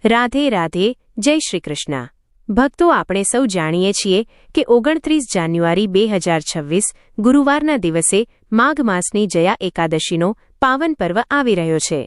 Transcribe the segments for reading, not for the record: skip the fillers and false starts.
રાધે રાધે, જય શ્રી કૃષ્ણ। ભક્તો, આપણે સૌ જાણીએ છીએ કે 29 જાન્યુઆરી 2026 ગુરુવારના દિવસે માઘ માસની જયા એકાદશીનો પાવન પર્વ આવી રહ્યો છે।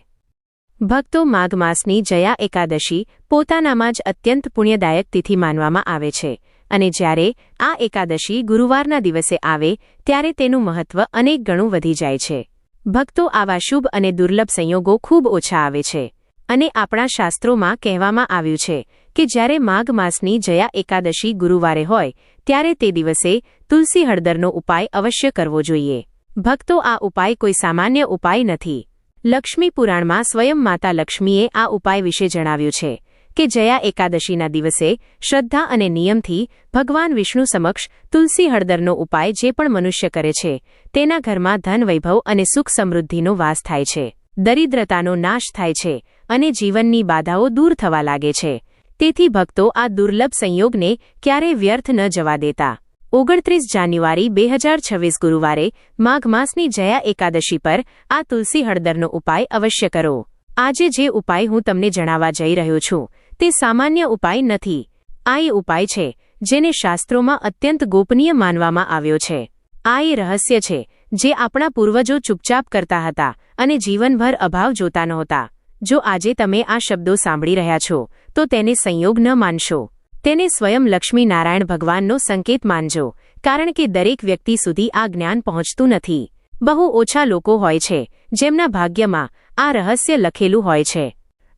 ભક્તો, માઘ માસની જયા એકાદશી પોતાનામાં જ અત્યંત પુણ્યદાયક તિથિ માનવામાં આવે છે અને જ્યારે આ એકાદશી ગુરુવારના દિવસે આવે ત્યારે તેનું મહત્વ અનેક ગણું વધી જાય છે। ભક્તો, આવા શુભ અને દુર્લભ સંયોગો ખૂબ ઓછા આવે છે અને આપણા શાસ્ત્રોમાં કહેવામાં આવ્યું છે કે જ્યારે માઘ માસની જયા એકાદશી ગુરુવારે હોય ત્યારે તે દિવસે તુલસી હળદરનો ઉપાય અવશ્ય કરવો જોઈએ। ભક્તો, આ ઉપાય કોઈ સામાન્ય ઉપાય નથી। લક્ષ્મી પુરાણમાં સ્વયં માતા લક્ષ્મીએ આ ઉપાય વિશે જણાવ્યું છે કે જયા એકાદશીના દિવસે શ્રદ્ધા અને નિયમથી ભગવાન વિષ્ણુ સમક્ષ તુલસી હળદરનો ઉપાય જે પણ મનુષ્ય કરે છે તેના ઘરમાં ધન વૈભવ અને સુખ સમૃદ્ધિનો વાસ થાય છે, દરિદ્રતાનો નાશ થાય છે અને જીવનની બાધાઓ દૂર થવા લાગે છે। તેથી ભક્તો, આ દુર્લભ સંયોગને ક્યારેય વ્યર્થ ન જવા દેતા। 29 જાન્યુઆરી 2026 ગુરુવારે માઘ માસની જયા એકાદશી પર આ તુલસી હળદરનો ઉપાય અવશ્ય કરો। આજે જે ઉપાય હું તમને જણાવવા જઈ રહ્યો છું તે સામાન્ય ઉપાય નથી। આ એ ઉપાય છે જેને શાસ્ત્રોમાં અત્યંત ગોપનીય માનવામાં આવ્યો છે। આ એ રહસ્ય છે જે આપણા પૂર્વજો ચૂપચાપ કરતા હતા અને જીવનભર અભાવ જોતા નહોતા। જો આજે તમે આ શબ્દો સાંભળી રહ્યા છો તો તેને સંયોગ ન માનશો, તેને સ્વયં લક્ષ્મી નારાયણ ભગવાનનો સંકેત માનજો, કારણ કે દરેક વ્યક્તિ સુધી આ જ્ઞાન પહોંચતું નથી। બહુ ઓછા લોકો હોય છે જેમના ભાગ્યમાં આ રહસ્ય લખેલું હોય છે।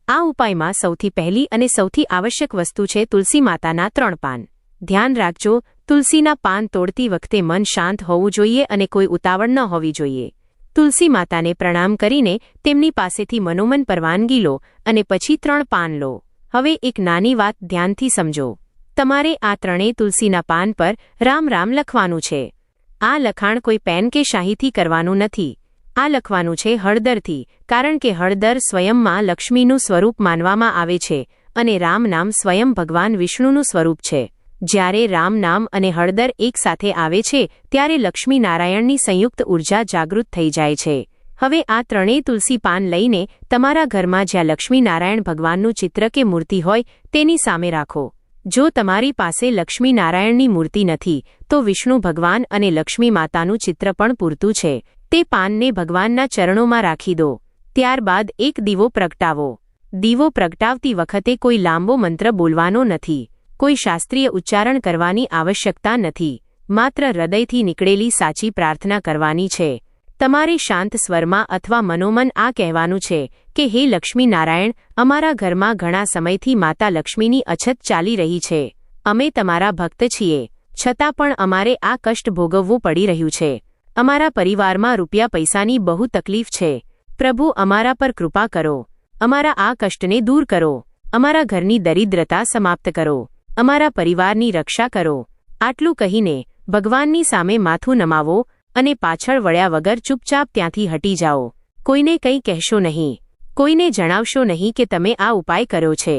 આ ઉપાયમાં સૌથી પહેલી અને સૌથી આવશ્યક વસ્તુ છે તુલસી માતાના 3 પાન। ધ્યાન રાખજો, તુલસીના પાન તોડતી વખતે મન શાંત હોવું જોઈએ અને કોઈ ઉતાવળ ન હોવી જોઈએ। તુલસી માતાને પ્રણામ કરીને તેમની પાસેથી મનોમન પરવાનગી લો અને પછી 3 પાન લો। હવે એક નાની વાત ધ્યાનથી સમજો। તમારે આ 3 તુલસીના પાન પર રામ રામ લખવાનું છે। આ લખાણ કોઈ પેન કે શાહીથી કરવાનું નથી। આ લખવાનું છે હળદરથી, કારણ કે હળદર સ્વયંમાં લક્ષ્મીનું સ્વરૂપ માનવામાં આવે છે અને રામ નામ સ્વયં ભગવાન વિષ્ણુનું સ્વરૂપ છે। જ્યારે રામ નામ અને હળદર એક સાથે આવે છે ત્યારે લક્ષ્મી નારાયણની સંયુક્ત ઉર્જા જાગૃત થઈ જાય છે। હવે આ 3 તુલસી પાન લઈને તમારા ઘરમાં જ્યાં લક્ષ્મી નારાયણ ભગવાનનું ચિત્ર કે મૂર્તિ હોય તેની સામે રાખો। જો તમારી પાસે લક્ષ્મી નારાયણની મૂર્તિ નથી તો વિષ્ણુ ભગવાન અને લક્ષ્મી માતાનું ચિત્ર પણ પૂરતું છે। તે પાનને ભગવાનના ચરણોમાં રાખી દો। ત્યારબાદ એક દીવો પ્રગટાવો। દીવો પ્રગટાવતી વખતે કોઈ લાંબો મંત્ર બોલવાનો નથી, કોઈ શાસ્ત્રીય ઉચ્ચારણ કરવાની આવશ્યકતા નથી, માત્ર હૃદયથી નીકળેલી સાચી પ્રાર્થના કરવાની છે। તમારે શાંત સ્વરમાં અથવા મનોમન આ કહેવાનું છે કે હે લક્ષ્મી નારાયણ, અમારા ઘરમાં ઘણા સમયથી માતા લક્ષ્મીની અછત ચાલી રહી છે। અમે તમારા ભક્ત છીએ, છતાં પણ અમારે આ કષ્ટ ભોગવવું પડી રહ્યું છે। અમારા પરિવારમાં રૂપિયા પૈસાની બહુ તકલીફ છે। પ્રભુ, અમારા પર કૃપા કરો, અમારા આ કષ્ટને દૂર કરો, અમારા ઘરની દરિદ્રતા સમાપ્ત કરો, અમારા પરિવારની રક્ષા કરો। આટલું કહીને ભગવાનની સામે માથું નમાવો અને પાછળ વળ્યા વગર ચૂપચાપ ત્યાંથી હટી જાઓ। કોઈને કંઈ કહેશો નહીં, કોઈને જણાવશો નહીં કે તમે આ ઉપાય કર્યો છે।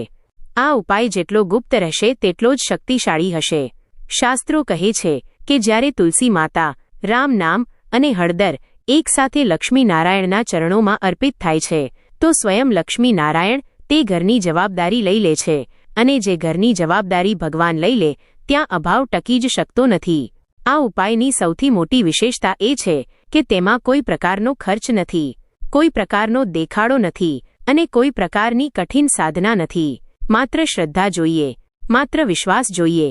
આ ઉપાય જેટલો ગુપ્ત રહેશે તેટલો જ શક્તિશાળી હશે। શાસ્ત્રો કહે છે કે જ્યારે તુલસી માતા, રામ નામ અને હળદર એકસાથે લક્ષ્મી નારાયણના ચરણોમાં અર્પિત થાય છે તો સ્વયં લક્ષ્મી નારાયણ તે ઘરની જવાબદારી લઈ લે છે અને જે ઘરની જવાબદારી ભગવાન લઈ લે ત્યાં અભાવ ટકી જ શકતો નથી। આ ઉપાયની સૌથી મોટી વિશેષતા એ છે કે તેમાં કોઈ પ્રકારનો ખર્ચ નથી, કોઈ પ્રકારનો દેખાડો નથી અને કોઈ પ્રકારની કઠિન સાધના નથી। માત્ર શ્રદ્ધા જોઈએ, માત્ર વિશ્વાસ જોઈએ।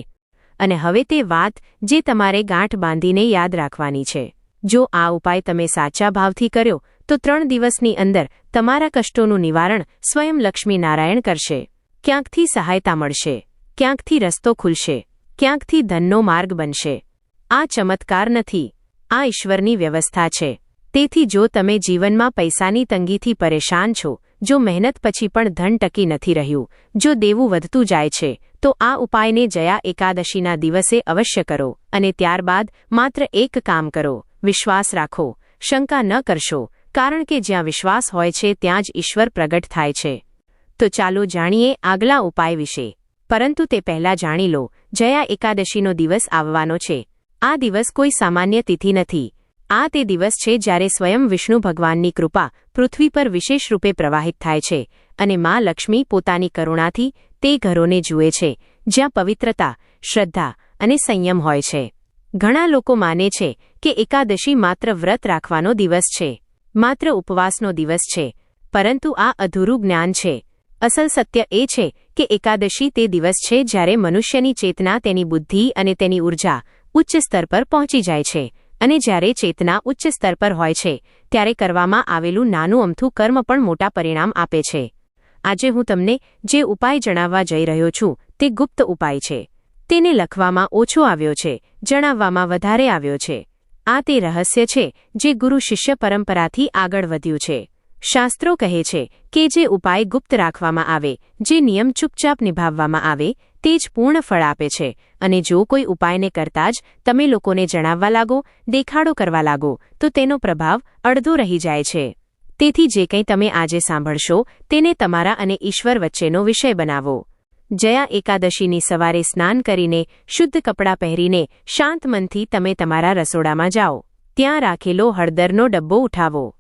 અને હવે તે વાત જે તમારે ગાંઠ બાંધીને યાદ રાખવાની છે। જો આ ઉપાય તમે સાચા ભાવથી કર્યો તો 3 દિવસની અંદર તમારા કષ્ટોનું નિવારણ સ્વયં લક્ષ્મી નારાયણ કરશે। ક્યાંકથી સહાયતા મળશે, ક્યાંકથી રસ્તો ખુલશે, ક્યાંકથી ધનનો માર્ગ બનશે। આ ચમત્કાર નથી, આ ઈશ્વરની વ્યવસ્થા છે। તેથી જો તમે જીવનમાં પૈસાની તંગીથી પરેશાન છો, જો મહેનત પછી પણ ધન ટકી નથી રહ્યું, જો દેવું વધતું જાય છે, તો આ ઉપાયને જયા એકાદશીના દિવસે અવશ્ય કરો અને ત્યારબાદ માત્ર એક કામ કરો, વિશ્વાસ રાખો, શંકા ન કરશો, કારણ કે જ્યાં વિશ્વાસ હોય છે ત્યાં જ ઈશ્વર પ્રગટ થાય છે। તો ચાલો જાણીએ આગલા ઉપાય વિશે, પરંતુ તે પહેલાં જાણી લો, જયા એકાદશીનો દિવસ આવવાનો છે। આ દિવસ કોઈ સામાન્ય તિથિ નથી, આ તે દિવસ છે જ્યારે સ્વયં વિષ્ણુ ભગવાનની કૃપા પૃથ્વી પર વિશેષ રૂપે પ્રવાહિત થાય છે અને મા લક્ષ્મી પોતાની કરુણાથી તે ઘરોને જુએ છે જ્યાં પવિત્રતા, શ્રદ્ધા અને સંયમ હોય છે. ઘણા લોકો માને છે કે એકાદશી માત્ર વ્રત રાખવાનો દિવસ છે, માત્ર ઉપવાસનો દિવસ છે, પરંતુ આ અધૂરું જ્ઞાન છે. અસલ સત્ય એ છે કે એકાદશી તે દિવસ છે જ્યારે મનુષ્યની ચેતના, તેની બુદ્ધિ અને તેની ઊર્જા ઉચ્ચ સ્તર પર પહોંચી જાય છે, અને જ્યારે ચેતના ઉચ્ચ સ્તર પર હોય છે ત્યારે કરવામાં આવેલું નાનું અમથું કર્મ પણ મોટા પરિણામ આપે છે. આજે હું તમને જે ઉપાય જણાવવા જઈ રહ્યો છું તે ગુપ્ત ઉપાય છે. તેને લખવામાં ઓછો આવ્યો છે, જણાવવામાં વધારે આવ્યો છે. આ તે રહસ્ય છે જે ગુરુ શિષ્ય પરંપરાથી આગળ વધ્યું છે. શાસ્ત્રો કહે છે કે જે ઉપાય ગુપ્ત રાખવામાં આવે, જે નિયમ ચૂપચાપ નિભાવવામાં આવે, તે જ પૂર્ણ ફળ આપે છે. અને જો કોઈ ઉપાયને કરતાં જ તમે લોકોને જણાવવા લાગો, દેખાડો કરવા લાગો, તો તેનો પ્રભાવ અડધો રહી જાય છે. તેથી જે કંઈ તમે આજે સાંભળશો તેને તમારા અને ઈશ્વર વચ્ચેનો વિષય બનાવો. જયા એકાદશીની સવારે સ્નાન કરીને, શુદ્ધ કપડાં પહેરીને, શાંત મનથી તમે તમારા રસોડામાં જાઓ. ત્યાં રાખેલો હળદરનો ડબ્બો ઉઠાવો.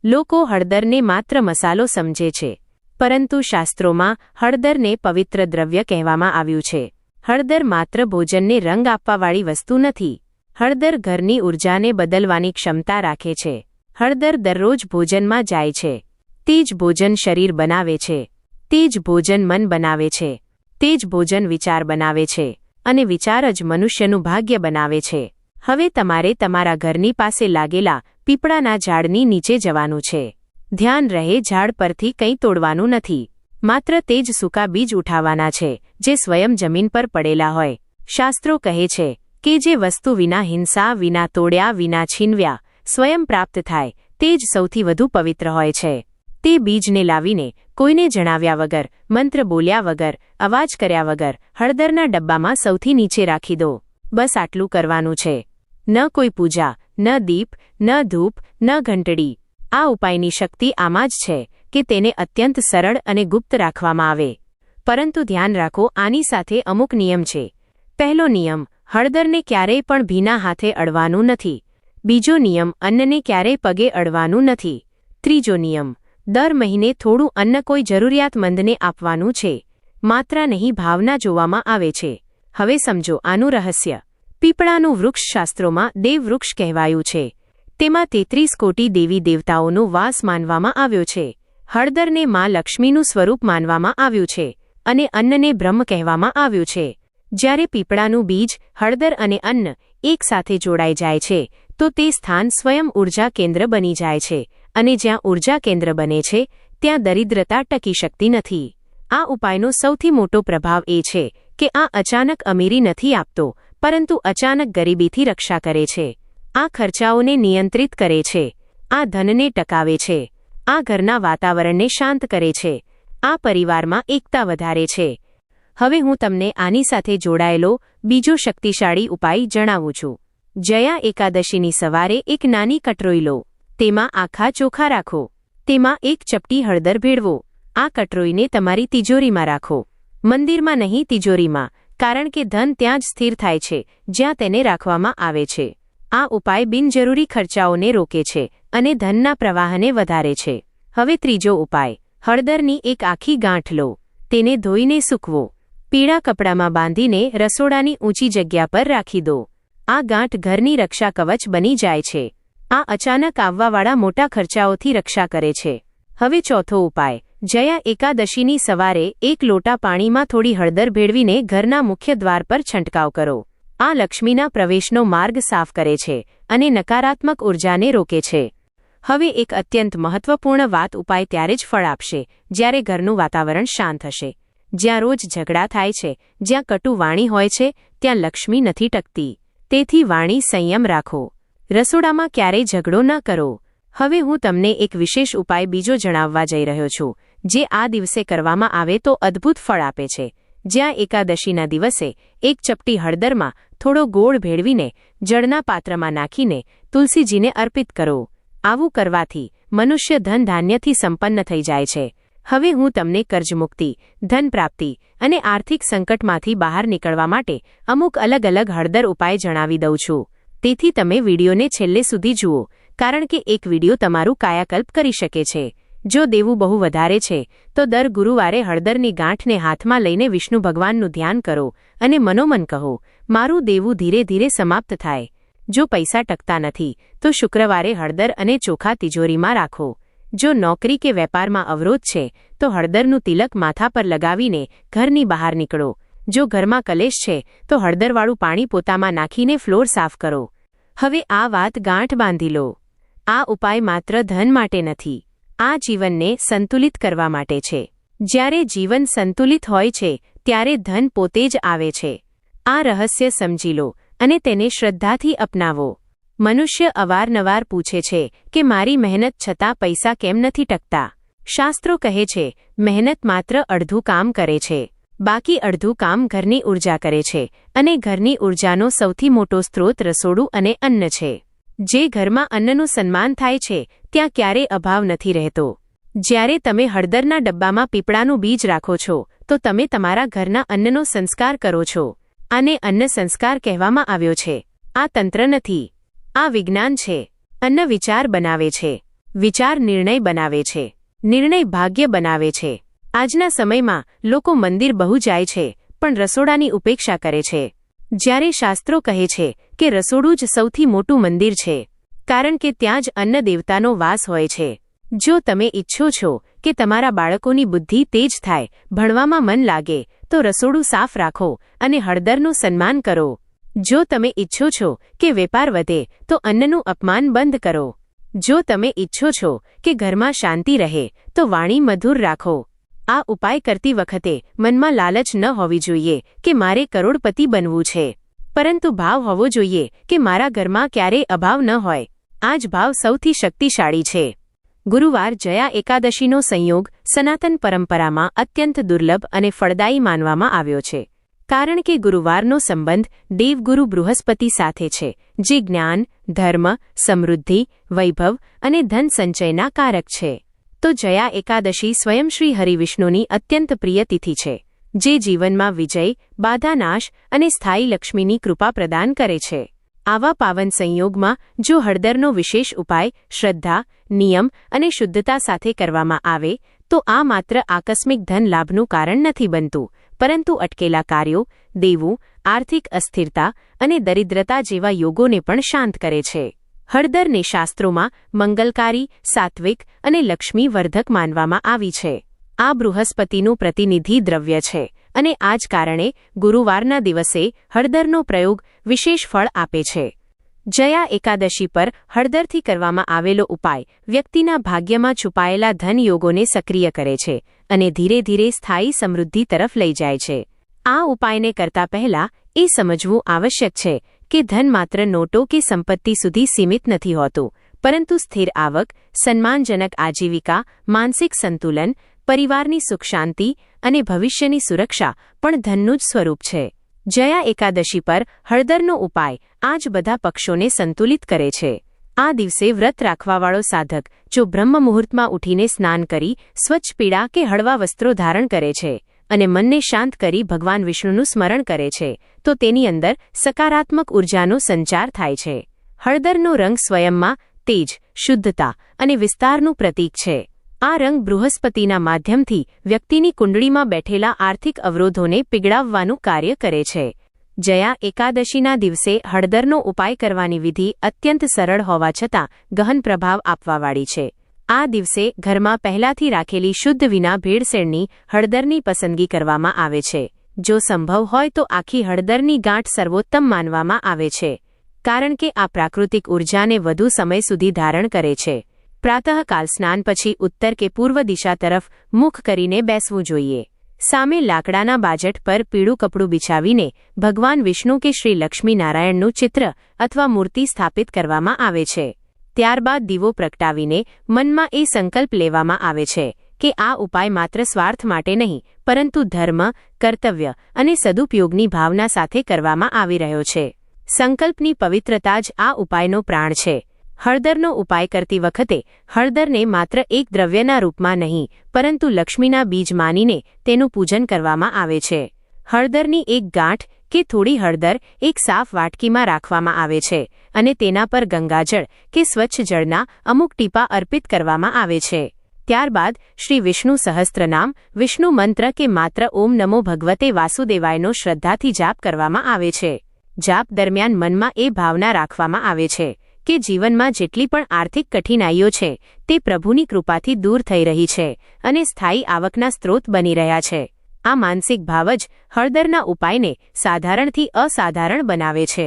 લોકો હળદરને માત્ર મસાલો સમજે છે, પરંતુ શાસ્ત્રોમાં હળદરને પવિત્ર દ્રવ્ય કહેવામાં આવ્યું છે. હળદર માત્ર ભોજનને રંગ આપવાવાળી વસ્તુ નથી. હળદર ઘરની ઊર્જાને બદલવાની ક્ષમતા રાખે છે. હળદર દરરોજ ભોજનમાં જાય છે. તે જ ભોજન શરીર બનાવે છે. તે જ ભોજન મન બનાવે છે. તે જ ભોજન વિચાર બનાવે છે. અને વિચાર જ મનુષ્યનું ભાગ્ય બનાવે છે. હવે તમારે તમારા ઘરની પાસે લાગેલા પીપળાના ઝાડની નીચે જવાનું છે. ધ્યાન રહે, ઝાડ પરથી કંઈ તોડવાનું નથી. માત્ર તે જ સૂકા બીજ ઉઠાવવાના છે જે સ્વયં જમીન પર પડેલા હોય. શાસ્ત્રો કહે છે કે જે વસ્તુ વિના હિંસા, વિના તોડ્યા, વિના છીનવ્યા સ્વયં પ્રાપ્ત થાય તે જ સૌથી વધુ પવિત્ર હોય છે. તે બીજને લાવીને કોઈને જણાવ્યા વગર, મંત્ર બોલ્યા વગર, અવાજ કર્યા વગર હળદરના ડબ્બામાં સૌથી નીચે રાખી દો. બસ આટલું કરવાનું છે. ન કોઈ પૂજા, ન દીપ, ન ધૂપ, ન ઘંટડી. આ ઉપાયની શક્તિ આમાં જ છે કે તેને અત્યંત સરળ અને ગુપ્ત રાખવામાં આવે. પરંતુ ધ્યાન રાખો, આની સાથે અમુક નિયમ છે. પહેલો નિયમ, હળદરને ક્યારેય પણ ભીના હાથે અડવાનું નથી. બીજો નિયમ, અન્નને ક્યારેય પગે અડવાનું નથી. ત્રીજો નિયમ, દર મહિને થોડું અન્ન કોઈ જરૂરિયાતમંદને આપવાનું છે. માત્રા નહીં, ભાવના જોવામાં આવે છે. હવે સમજો આનું રહસ્ય. પીપળાનું વૃક્ષ શાસ્ત્રોમાં દેવવૃક્ષ કહેવાયું છે. તેમાં 33 કોટી દેવી દેવતાઓનો વાસ માનવામાં આવ્યો છે. હળદરને માં લક્ષ્મીનું સ્વરૂપ માનવામાં આવ્યું છે અને અન્નને બ્રહ્મ કહેવામાં આવ્યું છે. જ્યારે પીપળાનું બીજ, હળદર અને અન્ન એક સાથે જોડાઈ જાય છે તો તે સ્થાન સ્વયં ઊર્જા કેન્દ્ર બની જાય છે, અને જ્યાં ઊર્જા કેન્દ્ર બને છે ત્યાં દરિદ્રતા ટકી શકતી નથી. આ ઉપાયનો સૌથી મોટો પ્રભાવ એ છે કે આ અચાનક અમીરી નથી આપતો, પરંતુ અચાનક ગરીબીથી રક્ષા કરે છે. આ ખર્ચાઓને નિયંત્રિત કરે છે. આ ધનને ટકાવે છે. આ ઘરના વાતાવરણને શાંત કરે છે. આ પરિવારમાં એકતા વધારે છે. હવે હું તમને આની સાથે જોડાયેલો બીજો શક્તિશાળી ઉપાય જણાવું છું. જયા એકાદશીની સવારે એક નાની કટરોઈ લો. તેમાં આખા ચોખા રાખો. તેમાં એક ચપટી હળદર ભેળવો. આ કટરોઈને તમારી તિજોરીમાં રાખો. મંદિરમાં નહીં, તિજોરીમાં, કારણ કે ધન ત્યાં જ સ્થિર થાય છે જ્યાં તેને રાખવામાં આવે છે. આ ઉપાય બિનજરૂરી ખર્ચાઓને રોકે છે અને ધનના પ્રવાહને વધારે છે. હવે ત્રીજો ઉપાય, હળદરની એક આખી ગાંઠ લો. તેને ધોઈને સૂકવો. પીળા કપડામાં બાંધીને રસોડાની ઊંચી જગ્યા પર રાખી દો. આ ગાંઠ ઘરની રક્ષા કવચ બની જાય છે. આ અચાનક આવવાવાળા મોટા ખર્ચાઓથી રક્ષા કરે છે. હવે ચોથો ઉપાય, જયા એકાદશીની સવારે એક લોટા પાણીમાં થોડી હળદર ભેળવીને ઘરના મુખ્ય દ્વાર પર છંટકાવ કરો. આ લક્ષ્મીના પ્રવેશનો માર્ગ સાફ કરે છે અને નકારાત્મક ઊર્જાને રોકે છે. હવે એક અત્યંત મહત્વપૂર્ણ વાત, ઉપાય ત્યારે જ ફળ આપશે જ્યારે ઘરનું વાતાવરણ શાંત હશે. જ્યાં રોજ ઝઘડા થાય છે, જ્યાં કટુ વાણી હોય છે, ત્યાં લક્ષ્મી નથી ટકતી. તેથી વાણી સંયમ રાખો. રસોડામાં ક્યારેય ઝઘડો ન કરો. હવે હું તમને એક વિશેષ ઉપાય બીજો જણાવવા જઈ રહ્યો છું, જે આ દિવસે કરવામાં આવે તો અદ્ભુત ફળ આપે છે. જ્યાં એકાદશીના દિવસે એક ચપટી હળદરમાં થોડો ગોળ ભેળવીને જળના પાત્રમાં નાખીને તુલસીજીને અર્પિત કરો. આવું કરવાથી મનુષ્ય ધન ધાન્યથી સંપન્ન થઈ જાય છે. હવે હું તમને કર્જમુક્તિ, ધન પ્રાપ્તિ અને આર્થિક સંકટમાંથી બહાર નીકળવા માટે અમુક અલગ અલગ હળદર ઉપાય જણાવી દઉં છું. તેથી તમે વિડીયોને છેલ્લે સુધી જુઓ, કારણ કે એક વિડીયો તમારું કાયાકલ્પ કરી શકે છે. જો દેવું બહુ વધારે છે તો દર ગુરુવારે હળદરની ગાંઠને હાથમાં લઈને વિષ્ણુ ભગવાનનું ધ્યાન કરો અને મનોમન કહો, મારું દેવું ધીરે ધીરે સમાપ્ત થાય. જો પૈસા ટકતા નથી તો શુક્રવારે હળદર અને ચોખા તિજોરીમાં રાખો. જો નોકરી કે વેપારમાં અવરોધ છે તો હળદરનું તિલક માથા પર લગાવીને ઘરની બહાર નીકળો. જો ઘરમાં કલેશ છે તો હળદરવાળું પાણી પોતામાં નાખીને ફ્લોર સાફ કરો. હવે આ વાત ગાંઠ બાંધી લો. આ ઉપાય માત્ર ધન માટે નથી, આ જીવનને સંતુલિત કરવા માટે છે. જ્યારે જીવન સંતુલિત હોય છે ત્યારે ધન પોતે જ આવે છે. આ રહસ્ય સમજી લો અને તેને શ્રદ્ધાથી અપનાવો. મનુષ્ય અવારનવાર પૂછે છે કે મારી મહેનત છતાં પૈસા કેમ નથી ટકતા. શાસ્ત્રો કહે છે, મહેનત માત્ર અડધું કામ કરે છે, બાકી અડધું કામ ઘરની ઊર્જા કરે છે, અને ઘરની ઊર્જાનો સૌથી મોટો સ્ત્રોત રસોડું અને અન્ન છે. જે ઘરમાં અન્નનું સન્માન થાય છે ત્યાં ક્યારેય અભાવ નથી રહેતો. જ્યારે તમે હળદરના ડબ્બામાં પીપળાનું બીજ રાખો છો તો તમે તમારા ઘરના અન્નનો સંસ્કાર કરો છો. આને અન્ન સંસ્કાર કહેવામાં આવ્યો છે. આ તંત્ર નથી, આ વિજ્ઞાન છે. અન્ન વિચાર બનાવે છે, વિચાર નિર્ણય બનાવે છે, નિર્ણય ભાગ્ય બનાવે છે. આજના સમયમાં લોકો મંદિર બહુ જાય છે પણ રસોડાની ઉપેક્ષા કરે છે. જ્યારે શાસ્ત્રો કહે છે કે રસોડું જ સૌથી મોટું મંદિર છે, કારણ કે ત્યાં જ અન્ન દેવતાનો વાસ હોય છે. જો તમે ઈચ્છો છો કે તમારા બાળકોની બુદ્ધિ તેજ થાય, ભણવામાં મન લાગે, તો રસોડું સાફ રાખો અને હળદરનું સન્માન કરો. જો તમે ઈચ્છો છો કે વેપાર વધે તો અન્નનું અપમાન બંધ કરો. જો તમે ઈચ્છો છો કે ઘરમાં શાંતિ રહે તો વાણી મધુર રાખો. આ ઉપાય કરતી વખતે મનમાં લાલચ ન હોવી જોઈએ કે મારે કરોડપતિ બનવું છે, પરંતુ ભાવ હોવો જોઈએ કે મારા ઘરમાં ક્યારેય અભાવ ન હોય. આ જ ભાવ સૌથી શક્તિશાળી છે. ગુરુવાર જયા એકાદશીનો સંયોગ સનાતન પરંપરામાં અત્યંત દુર્લભ અને ફળદાયી માનવામાં આવ્યો છે, કારણ કે ગુરુવારનો સંબંધ દેવગુરુ બૃહસ્પતિ સાથે છે, જે જ્ઞાન, ધર્મ, સમૃદ્ધિ, વૈભવ અને ધન સંચયના કારક છે. તો જયા એકાદશી સ્વયં શ્રી હરિવિષ્ણુની અત્યંત પ્રિય તિથિ છે, જે જીવનમાં વિજય, બાધાનાશ અને સ્થાયી લક્ષ્મીની કૃપા પ્રદાન કરે છે. આવા પાવન સંયોગમાં જો હળદરનો વિશેષ ઉપાય શ્રદ્ધા, નિયમ અને શુદ્ધતા સાથે કરવામાં આવે તો આ માત્ર આકસ્મિક ધન લાભનું કારણ નથી બનતું, પરંતુ અટકેલા કાર્યો, દેવું, આર્થિક અસ્થિરતા અને દરિદ્રતા જેવા યોગોને પણ શાંત કરે છે. હળદરને શાસ્ત્રોમાં મંગલકારી, સાત્વિક અને લક્ષ્મીવર્ધક માનવામાં આવી છે. આ બૃહસ્પતિનું પ્રતિનિધિ દ્રવ્ય છે અને આ જ કારણે ગુરુવારના દિવસે હળદરનો પ્રયોગ વિશેષ ફળ આપે છે. જયા એકાદશી પર હળદરથી કરવામાં આવેલો ઉપાય વ્યક્તિના ભાગ્યમાં છુપાયેલા ધન યોગોને સક્રિય કરે છે અને ધીરે ધીરે સ્થાયી સમૃદ્ધિ તરફ લઈ જાય છે. આ ઉપાયને કરતા પહેલા એ સમજવું આવશ્યક છે કે ધન માત્ર નોટો કે સંપત્તિ સુધી સીમિત નથી હોતું, પરંતુ સ્થિર આવક, સન્માનજનક આજીવિકા, માનસિક સંતુલન, પરિવારની સુખ શાંતિ અને ભવિષ્યની સુરક્ષા પણ ધનનું જ સ્વરૂપ છે. જયા એકાદશી પર હળદરનો ઉપાય આ જ બધા પક્ષોને સંતુલિત કરે છે. આ દિવસે વ્રત રાખવાવાળો સાધક જો બ્રહ્મ મુહૂર્તમાં ઉઠીને સ્નાન કરી સ્વચ્છ પીળા કે હળવા વસ્ત્રો ધારણ કરે છે અને મનને શાંત કરી ભગવાન વિષ્ણુનું સ્મરણ કરે છે તો તેની અંદર સકારાત્મક ઉર્જાનો સંચાર થાય છે. હળદરનો રંગ સ્વયંમાં તેજ, શુદ્ધતા અને વિસ્તારનું પ્રતીક છે. આ રંગ બૃહસ્પતિના માધ્યમથી વ્યક્તિની કુંડળીમાં બેઠેલા આર્થિક અવરોધોને પીગળાવવાનું કાર્ય કરે છે. જયા એકાદશીના દિવસે હળદરનો ઉપાય કરવાની વિધિ અત્યંત સરળ હોવા છતાં ગહન પ્રભાવ આપવાવાળી છે. આ દિવસે ઘરમાં પહેલાથી રાખેલી શુદ્ધ વિના ભેળસેળની હળદરની પસંદગી કરવામાં આવે છે. જો સંભવ હોય તો આખી હળદરની ગાંઠ સર્વોત્તમ માનવામાં આવે છે, કારણ કે આ પ્રાકૃતિક ઊર્જાને વધુ સમય સુધી ધારણ કરે છે. પ્રાતઃકાલ સ્નાન પછી ઉત્તર કે પૂર્વ દિશા તરફ મુખ કરીને બેસવું જોઈએ. સામે લાકડાના બાજટ પર પીળું કપડું બિછાવીને ભગવાન વિષ્ણુ કે શ્રી લક્ષ્મીનારાયણનું ચિત્ર અથવા મૂર્તિ સ્થાપિત કરવામાં આવે છે. ત્યારબાદ દીવો પ્રગટાવીને મનમાં એ સંકલ્પ લેવામાં આવે છે કે આ ઉપાય માત્ર સ્વાર્થ માટે નહીં, પરંતુ ધર્મ, કર્તવ્ય અને સદુપયોગની ભાવના સાથે કરવામાં આવી રહ્યો છે. સંકલ્પની પવિત્રતા જ આ ઉપાયનો પ્રાણ છે. હળદરનો ઉપાય કરતી વખતે હળદરને માત્ર એક દ્રવ્યના રૂપમાં નહીં, પરંતુ લક્ષ્મીના બીજ માનીને તેનું પૂજન કરવામાં આવે છે. હળદરની એક ગાંઠ કે થોડી હળદર એક સાફ વાટકીમાં રાખવામાં આવે છે અને તેના પર ગંગાજળ કે સ્વચ્છ જળના અમુક ટીપા અર્પિત કરવામાં આવે છે. ત્યારબાદ શ્રી વિષ્ણુ સહસ્ત્રનામ, વિષ્ણુ મંત્ર કે માત્ર ઓમ નમો ભગવતે વાસુદેવાયનો શ્રદ્ધાથી જાપ કરવામાં આવે છે. જાપ દરમિયાન મનમાં એ ભાવના રાખવામાં આવે છે કે જીવનમાં જેટલી પણ આર્થિક કઠિનાઈઓ છે તે પ્રભુની કૃપાથી દૂર થઈ રહી છે અને સ્થાયી આવકના સ્ત્રોત બની રહ્યા છે. આ માનસિક ભાવ જ હળદરના ઉપાયને સાધારણથી અસાધારણ બનાવે છે.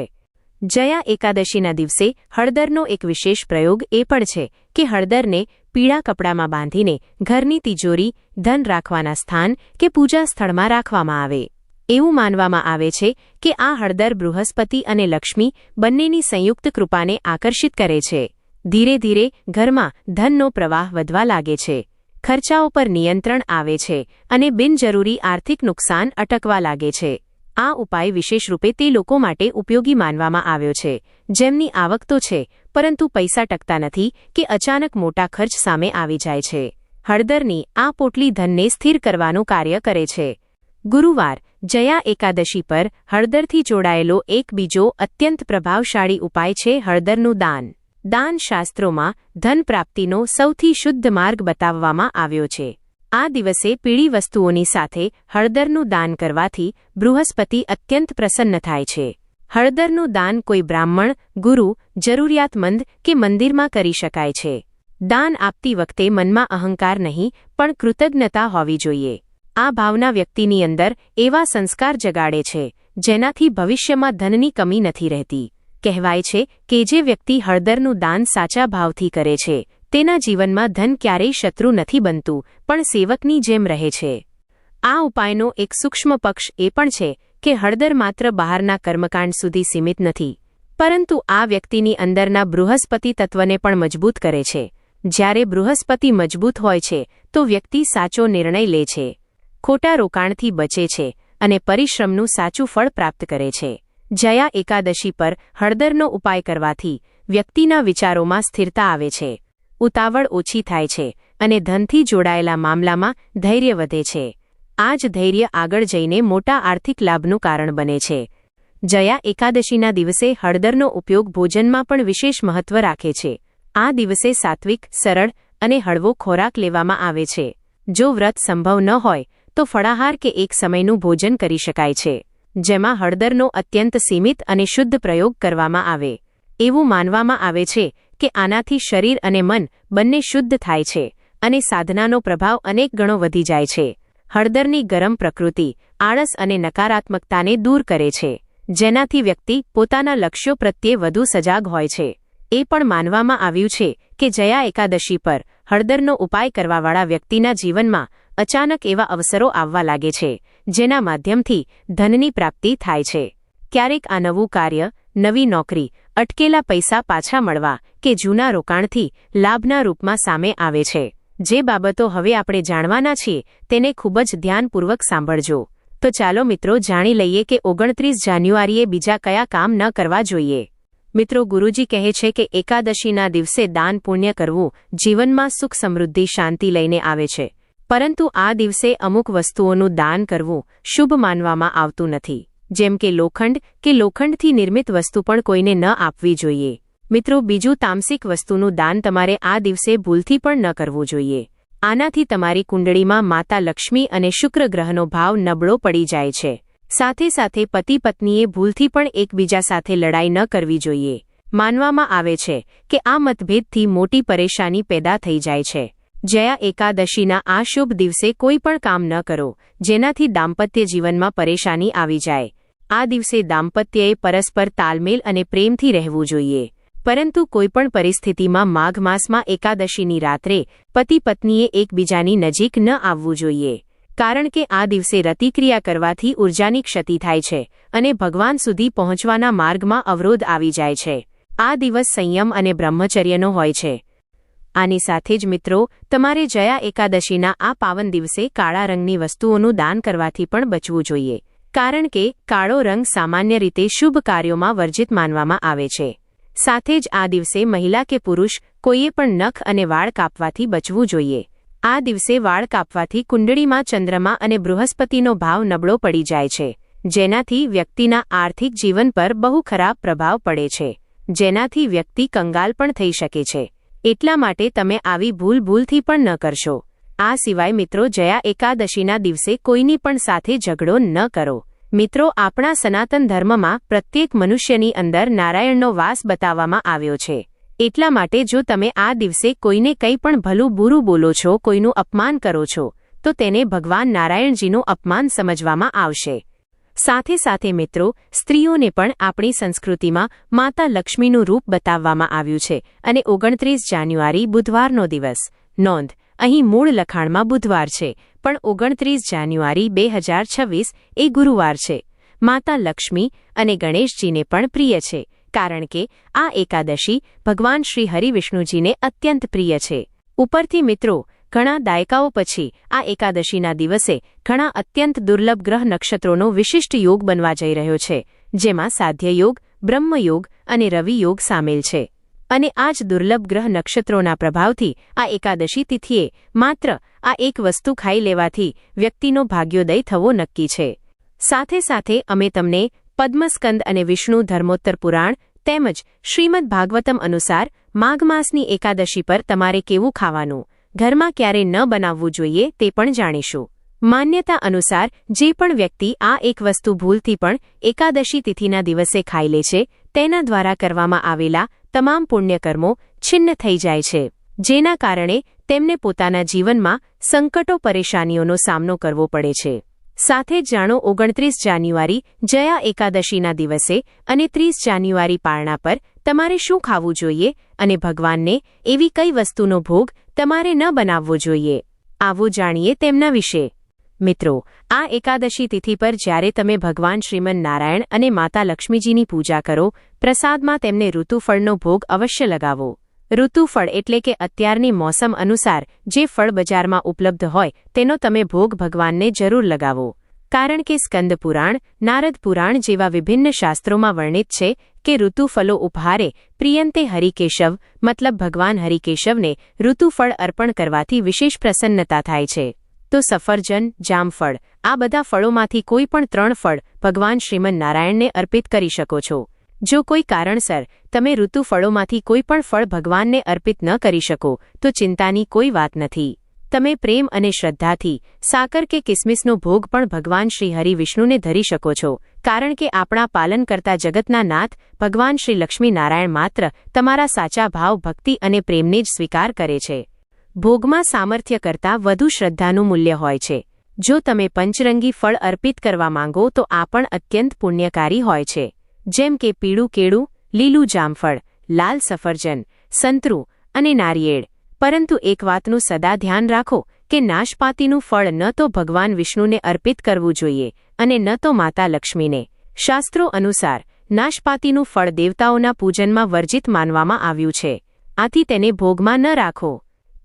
જયા એકાદશીના દિવસે હળદરનો એક વિશેષ પ્રયોગ એ પણ છે કે હળદરને પીળા કપડામાં બાંધીને ઘરની તિજોરી, ધન રાખવાના સ્થાન કે પૂજા સ્થળમાં રાખવામાં આવે. એવું માનવામાં આવે છે કે આ હળદર બૃહસ્પતિ અને લક્ષ્મી બંનેની સંયુક્ત કૃપાને આકર્ષિત કરે છે. ધીરે ધીરે ઘરમાં ધનનો પ્રવાહ વધવા લાગે છે, ખર્ચાઓ પર નિયંત્રણ આવે છે અને બિનજરૂરી આર્થિક નુકસાન અટકવા લાગે છે. આ ઉપાય વિશેષ રૂપે તે લોકો માટે ઉપયોગી માનવામાં આવ્યો છે જેમની આવક તો છે પરંતુ પૈસા ટકતા નથી કે અચાનક મોટા ખર્ચ સામે આવી જાય છે. હળદરની આ પોટલી ધનને સ્થિર કરવાનું કાર્ય કરે છે. ગુરુવાર, જયા એકાદશી પર હળદરથી જોડાયેલો એક બીજો અત્યંત પ્રભાવશાળી ઉપાય છે હળદરનું દાન. દાન શાસ્ત્રોમાં ધન પ્રાપ્તિનો સૌથી શુદ્ધ માર્ગ બતાવવામાં આવ્યો છે. આ દિવસે પીળી વસ્તુઓની સાથે હળદરનું દાન કરવાથી બૃહસ્પતિ અત્યંત પ્રસન્ન થાય છે. હળદરનું દાન કોઈ બ્રાહ્મણ, ગુરુ, જરૂરિયાતમંદ કે મંદિરમાં કરી શકાય છે. દાન આપતી વખતે મનમાં અહંકાર નહીં પણ કૃતજ્ઞતા હોવી જોઈએ. આ ભાવના વ્યક્તિની અંદર એવા સંસ્કાર જગાડે છે જેનાથી ભવિષ્યમાં ધનની કમી નથી રહેતી. કહેવાય છે કે જે વ્યક્તિ હળદરનું દાન સાચા ભાવથી કરે છે તેના જીવનમાં ધન ક્યારેય શત્રુ નથી બનતું પણ સેવકની જેમ રહે છે. આ ઉપાયનો એક સૂક્ષ્મ પક્ષ એ પણ છે કે હળદર માત્ર બહારના કર્મકાંડ સુધી સીમિત નથી પરંતુ આ વ્યક્તિની અંદરના બૃહસ્પતિ તત્વને પણ મજબૂત કરે છે. જ્યારે બૃહસ્પતિ મજબૂત હોય છે તો વ્યક્તિ સાચો નિર્ણય લે છે, ખોટા રોકાણથી બચે છે અને પરિશ્રમનું સાચું ફળ પ્રાપ્ત કરે છે. જયા એકાદશી પર હળદરનો ઉપાય કરવાથી વ્યક્તિના વિચારોમાં સ્થિરતા આવે છે, ઉતાવળ ઓછી થાય છે અને ધનથી જોડાયેલા મામલામાં ધૈર્ય વધે છે. આ જ ધૈર્ય આગળ જઈને મોટા આર્થિક લાભનું કારણ બને છે. જયા એકાદશીના દિવસે હળદરનો ઉપયોગ ભોજનમાં પણ વિશેષ મહત્વ રાખે છે. આ દિવસે સાત્વિક, સરળ અને હળવો ખોરાક લેવામાં આવે છે. જો વ્રત સંભવ ન હોય તો ફળાહાર કે એક સમયનું ભોજન કરી શકાય છે જેમાં હળદરનો અત્યંત સીમિત અને શુદ્ધ પ્રયોગ કરવામાં આવે. એવું માનવામાં આવે છે કે આનાથી શરીર અને મન બંને શુદ્ધ થાય છે અને સાધનાનો પ્રભાવ અનેક ગણો વધી જાય છે. હળદરની ગરમ પ્રકૃતિ આળસ અને નકારાત્મકતાને દૂર કરે છે જેનાથી વ્યક્તિ પોતાના લક્ષ્યો પ્રત્યે વધુ સજાગ હોય છે. એ પણ માનવામાં આવ્યું છે કે જયા એકાદશી પર હળદરનો ઉપાય કરવાવાળા વ્યક્તિના જીવનમાં અચાનક એવા અવસરો આવવા લાગે છે જેના માધ્યમથી ધનની પ્રાપ્તિ થાય છે. ક્યારેક આ નવું કાર્ય, નવી નોકરી, અટકેલા પૈસા પાછા મળવા કે જૂના રોકાણથી લાભના રૂપમાં સામે આવે છે. જે બાબતો હવે આપણે જાણવાના છીએ તેને ખૂબ જ ધ્યાનપૂર્વક સાંભળજો. તો ચાલો મિત્રો જાણી લઈએ કે 29 જાન્યુઆરીએ બીજા કયા કામ ન કરવા જોઈએ. મિત્રો, ગુરુજી કહે છે કે એકાદશીના દિવસે દાન પુણ્ય કરવું જીવનમાં સુખ, સમૃદ્ધિ, શાંતિ લઈને આવે છે પરંતુ આ દિવસે અમુક વસ્તુઓનું દાન કરવું શુભ માનવામાં આવતું નથી. જેમ કે લોખંડ કે લોખંડથી નિર્મિત વસ્તુ પણ કોઈને ન આપવી જોઈએ. મિત્રો, બીજું તામસિક વસ્તુનું દાન તમારે આ દિવસે ભૂલથી પણ ન કરવું જોઈએ. આનાથી તમારી કુંડળીમાં માતા લક્ષ્મી અને શુક્ર ગ્રહનો ભાવ નબળો પડી જાય છે. સાથે સાથે પતિ પત્નીએ ભૂલથી પણ એકબીજા સાથે લડાઈ ન કરવી જોઈએ. માનવામાં આવે છે કે આ મતભેદથી મોટી પરેશાની પેદા થઈ જાય છે. જયા એકાદશીના આ શુભ દિવસે કોઈ પણ કામ ન કરો જેનાથી દાંપત્ય જીવનમાં પરેશાની આવી જાય. આ દિવસે દાંપત્યએ પરસ્પર તાલમેલ અને પ્રેમથી રહેવું જોઈએ. પરંતુ કોઈપણ પરિસ્થિતિમાં માઘ માસમાં એકાદશીની રાત્રે પતિ પત્નીએ એકબીજાની નજીક ન આવવું જોઈએ કારણ કે આ દિવસે રતિક્રિયા કરવાથી ઊર્જાની ક્ષતિ થાય છે અને ભગવાન સુધી પહોંચવાના માર્ગમાં અવરોધ આવી જાય છે. આ દિવસ સંયમ અને બ્રહ્મચર્યનો હોય છે. આની સાથે જ મિત્રો, તમારે જયા એકાદશીના આ પાવન દિવસે કાળા રંગની વસ્તુઓનું દાન કરવાથી પણ બચવું જોઈએ કારણ કે કાળો રંગ સામાન્ય રીતે શુભ કાર્યોમાં વર્જિત માનવામાં આવે છે. સાથે જ આ દિવસે મહિલા કે પુરુષ કોઈએ પણ નખ અને વાળ કાપવાથી બચવું જોઈએ. આ દિવસે વાળ કાપવાથી કુંડળીમાં ચંદ્રમા અને બૃહસ્પતિનો ભાવ નબળો પડી જાય છે. જેનાથી વ્યક્તિના આર્થિક જીવન પર બહુ ખરાબ પ્રભાવ પડે છે, જેનાથી વ્યક્તિ કંગાલ પણ થઈ શકે છે. એટલા માટે તમે આવી ભૂલથી પણ ન કરશો. આ સિવાય મિત્રો, જયા એકાદશીના દિવસે કોઈની પણ સાથે ઝઘડો ન કરો. મિત્રો, આપણા સનાતન ધર્મમાં પ્રત્યેક મનુષ્યની અંદર નારાયણનો વાસ બતાવવામાં આવ્યો છે. એટલા માટે જો તમે આ દિવસે કોઈને કંઈ પણ ભલું બુરું બોલો છો, કોઈનું અપમાન કરો છો, તો તેને ભગવાન નારાયણજીનું અપમાન સમજવામાં આવશે. સાથે સાથે મિત્રો, સ્ત્રીઓને પણ આપણી સંસ્કૃતિમાં માતા લક્ષ્મીનું રૂપ બતાવવામાં આવ્યું છે અને 29 જાન્યુઆરી બુધવારનો દિવસ. નોંધ: અહીં મૂળ લખાણમાં બુધવાર છે, પણ 29 જાન્યુઆરી 2026 એ ગુરુવાર છે. માતા લક્ષ્મી અને ગણેશજીને પણ પ્રિય છે, કારણ કે આ એકાદશી ભગવાન શ્રી હરિવિષ્ણુજીને અત્યંત પ્રિય છે. ઉપરથી મિત્રો, ઘણા દાયકાઓ પછી આ એકાદશીના દિવસે ઘણા અત્યંત દુર્લભ ગ્રહ નક્ષત્રોનો વિશિષ્ટ યોગ બનવા જઈ રહ્યો છે, જેમાં સાધ્ય યોગ, બ્રહ્મયોગ અને રવિ યોગ સામેલ છે. અને આ જ દુર્લભ ગ્રહ નક્ષત્રોના પ્રભાવથી આ એકાદશી તિથિએ માત્ર આ એક વસ્તુ ખાઈ લેવાથી વ્યક્તિનો ભાગ્યોદય થવો નક્કી છે. સાથે સાથે અમે તમને પદ્મસ્કંદ અને વિષ્ણુ ધર્મોત્તર પુરાણ તેમજ શ્રીમદ ભાગવતમ અનુસાર માઘ માસની એકાદશી પર તમારે કેવું ખાવાનું, ઘરમાં ક્યારે ન બનાવવું જોઈએ તે પણ જાણીશું. માન્યતા અનુસાર જે પણ વ્યક્તિ આ એક વસ્તુ ભૂલથી પણ એકાદશી તિથિના દિવસે ખાઈ લે છે, તેના દ્વારા કરવામાં આવેલા તમામ પુણ્યકર્મો છિન્ન થઈ જાય છે, જેના કારણે તેમને પોતાના જીવનમાં સંકટો પરેશાનીઓનો સામનો કરવો પડે છે. સાથે જ જાણો 29 જાન્યુઆરી જયા એકાદશીના દિવસે અને 30 જાન્યુઆરી પારણા પર તમારે શું ખાવું જોઈએ અને ભગવાનને એવી કઈ વસ્તુનો ભોગ તમારે ન બનાવવો જોઈએ. આવો જાણીએ તેમના વિશે. મિત્રો, આ એકાદશી તિથિ પર જ્યારે તમે ભગવાન શ્રીમન નારાયણ અને માતા લક્ષ્મીજીની પૂજા કરો, પ્રસાદમાં તેમને ઋતુફળનો ભોગ અવશ્ય લગાવો. ઋતુફળ એટલે કે અત્યારની મોસમ અનુસાર જે ફળ બજારમાં ઉપલબ્ધ હોય તેનો તમે ભોગ ભગવાનને જરૂર લગાવો. કારણ કે સ્કંદ પુરાણ, નારદ પુરાણ જેવા વિભિન્ન શાસ્ત્રોમાં વર્ણિત છે કે ઋતુફલો ઉપહારે પ્રિયંતે હરિકેશવ, મતલબ ભગવાન હરિકેશવને ઋતુફળ અર્પણ કરવાથી વિશેષ પ્રસન્નતા થાય છે. તો સફરજન, જામફળ, આ બધા ફળોમાંથી કોઈ પણ 3 ફળ ભગવાન શ્રીમન નારાયણને અર્પિત કરી શકો છો. જો કોઈ કારણસર તમે ઋતુફળોમાંથી કોઈ પણ ફળ ભગવાનને અર્પિત ન કરી શકો તો ચિંતાની કોઈ વાત નથી. તમે પ્રેમ અને શ્રદ્ધાથી સાકર કે કિસમિસનો ભોગ પણ ભગવાન શ્રી હરિ વિષ્ણુને ધરી શકો છો, કારણ કે આપણા પાલન કરતા જગતના નાથ ભગવાન શ્રી લક્ષ્મી નારાયણ માત્ર તમારા સાચા ભાવ, ભક્તિ અને પ્રેમને જ સ્વીકાર કરે છે. ભોગમાં સામર્થ્ય કરતાં વધુ શ્રદ્ધાનું મૂલ્ય હોય છે. જો તમે પંચરંગી ફળ અર્પિત કરવા માંગો તો આ પણ અત્યંત પુણ્યકારી હોય છે, જેમ કે પીળું કેળું, લીલું જામફળ, લાલ સફરજન, સંતરું અને નારિયેળ. પરંતુ એક વાતનું સદા ધ્યાન રાખો કે નાશપાતીનું ફળ ન તો ભગવાન વિષ્ણુને અર્પિત કરવું જોઈએ અને ન તો માતા લક્ષ્મીને. શાસ્ત્રો અનુસાર નાશપાતીનું ફળ દેવતાઓના પૂજનમાં વર્જિત માનવામાં આવ્યું છે, આથી તેને ભોગમાં ન રાખો.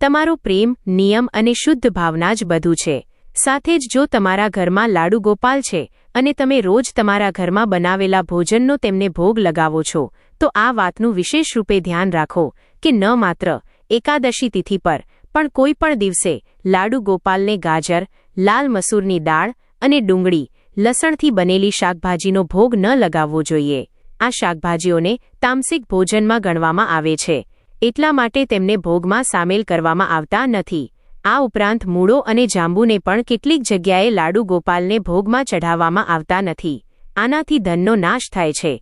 તમારો પ્રેમ, નિયમ અને શુદ્ધ ભાવના જ બધું છે. સાથે જ જો તમારા ઘરમાં લાડુ ગોપાલ છે અને તમે રોજ તમારા ઘરમાં બનાવેલા ભોજનનો તેમને ભોગ લગાવો છો, તો આ વાતનું વિશેષ રૂપે ધ્યાન રાખો કે ન માત્ર એકાદશી તિથિ પર પણ કોઈ પણ દિવસે લાડુ ગોપાલને ગાજર, લાલ મસૂરની દાળ અને ડુંગળી, લસણથી બનેલી શાકભાજીનો ભોગ ન લગાવવો જોઈએ. આ શાકભાજીઓને તામસિક ભોજનમાં ગણવામાં આવે છે, એટલા માટે તેમને ભોગમાં સામેલ કરવામાં આવતા નથી. આ ઉપરાંત મૂળો અને જાંબુને પણ કેટલીક જગ્યાએ લાડુ ગોપાલને ભોગમાં ચઢાવવામાં આવતા નથી. આનાથી ધનનો નાશ થાય છે.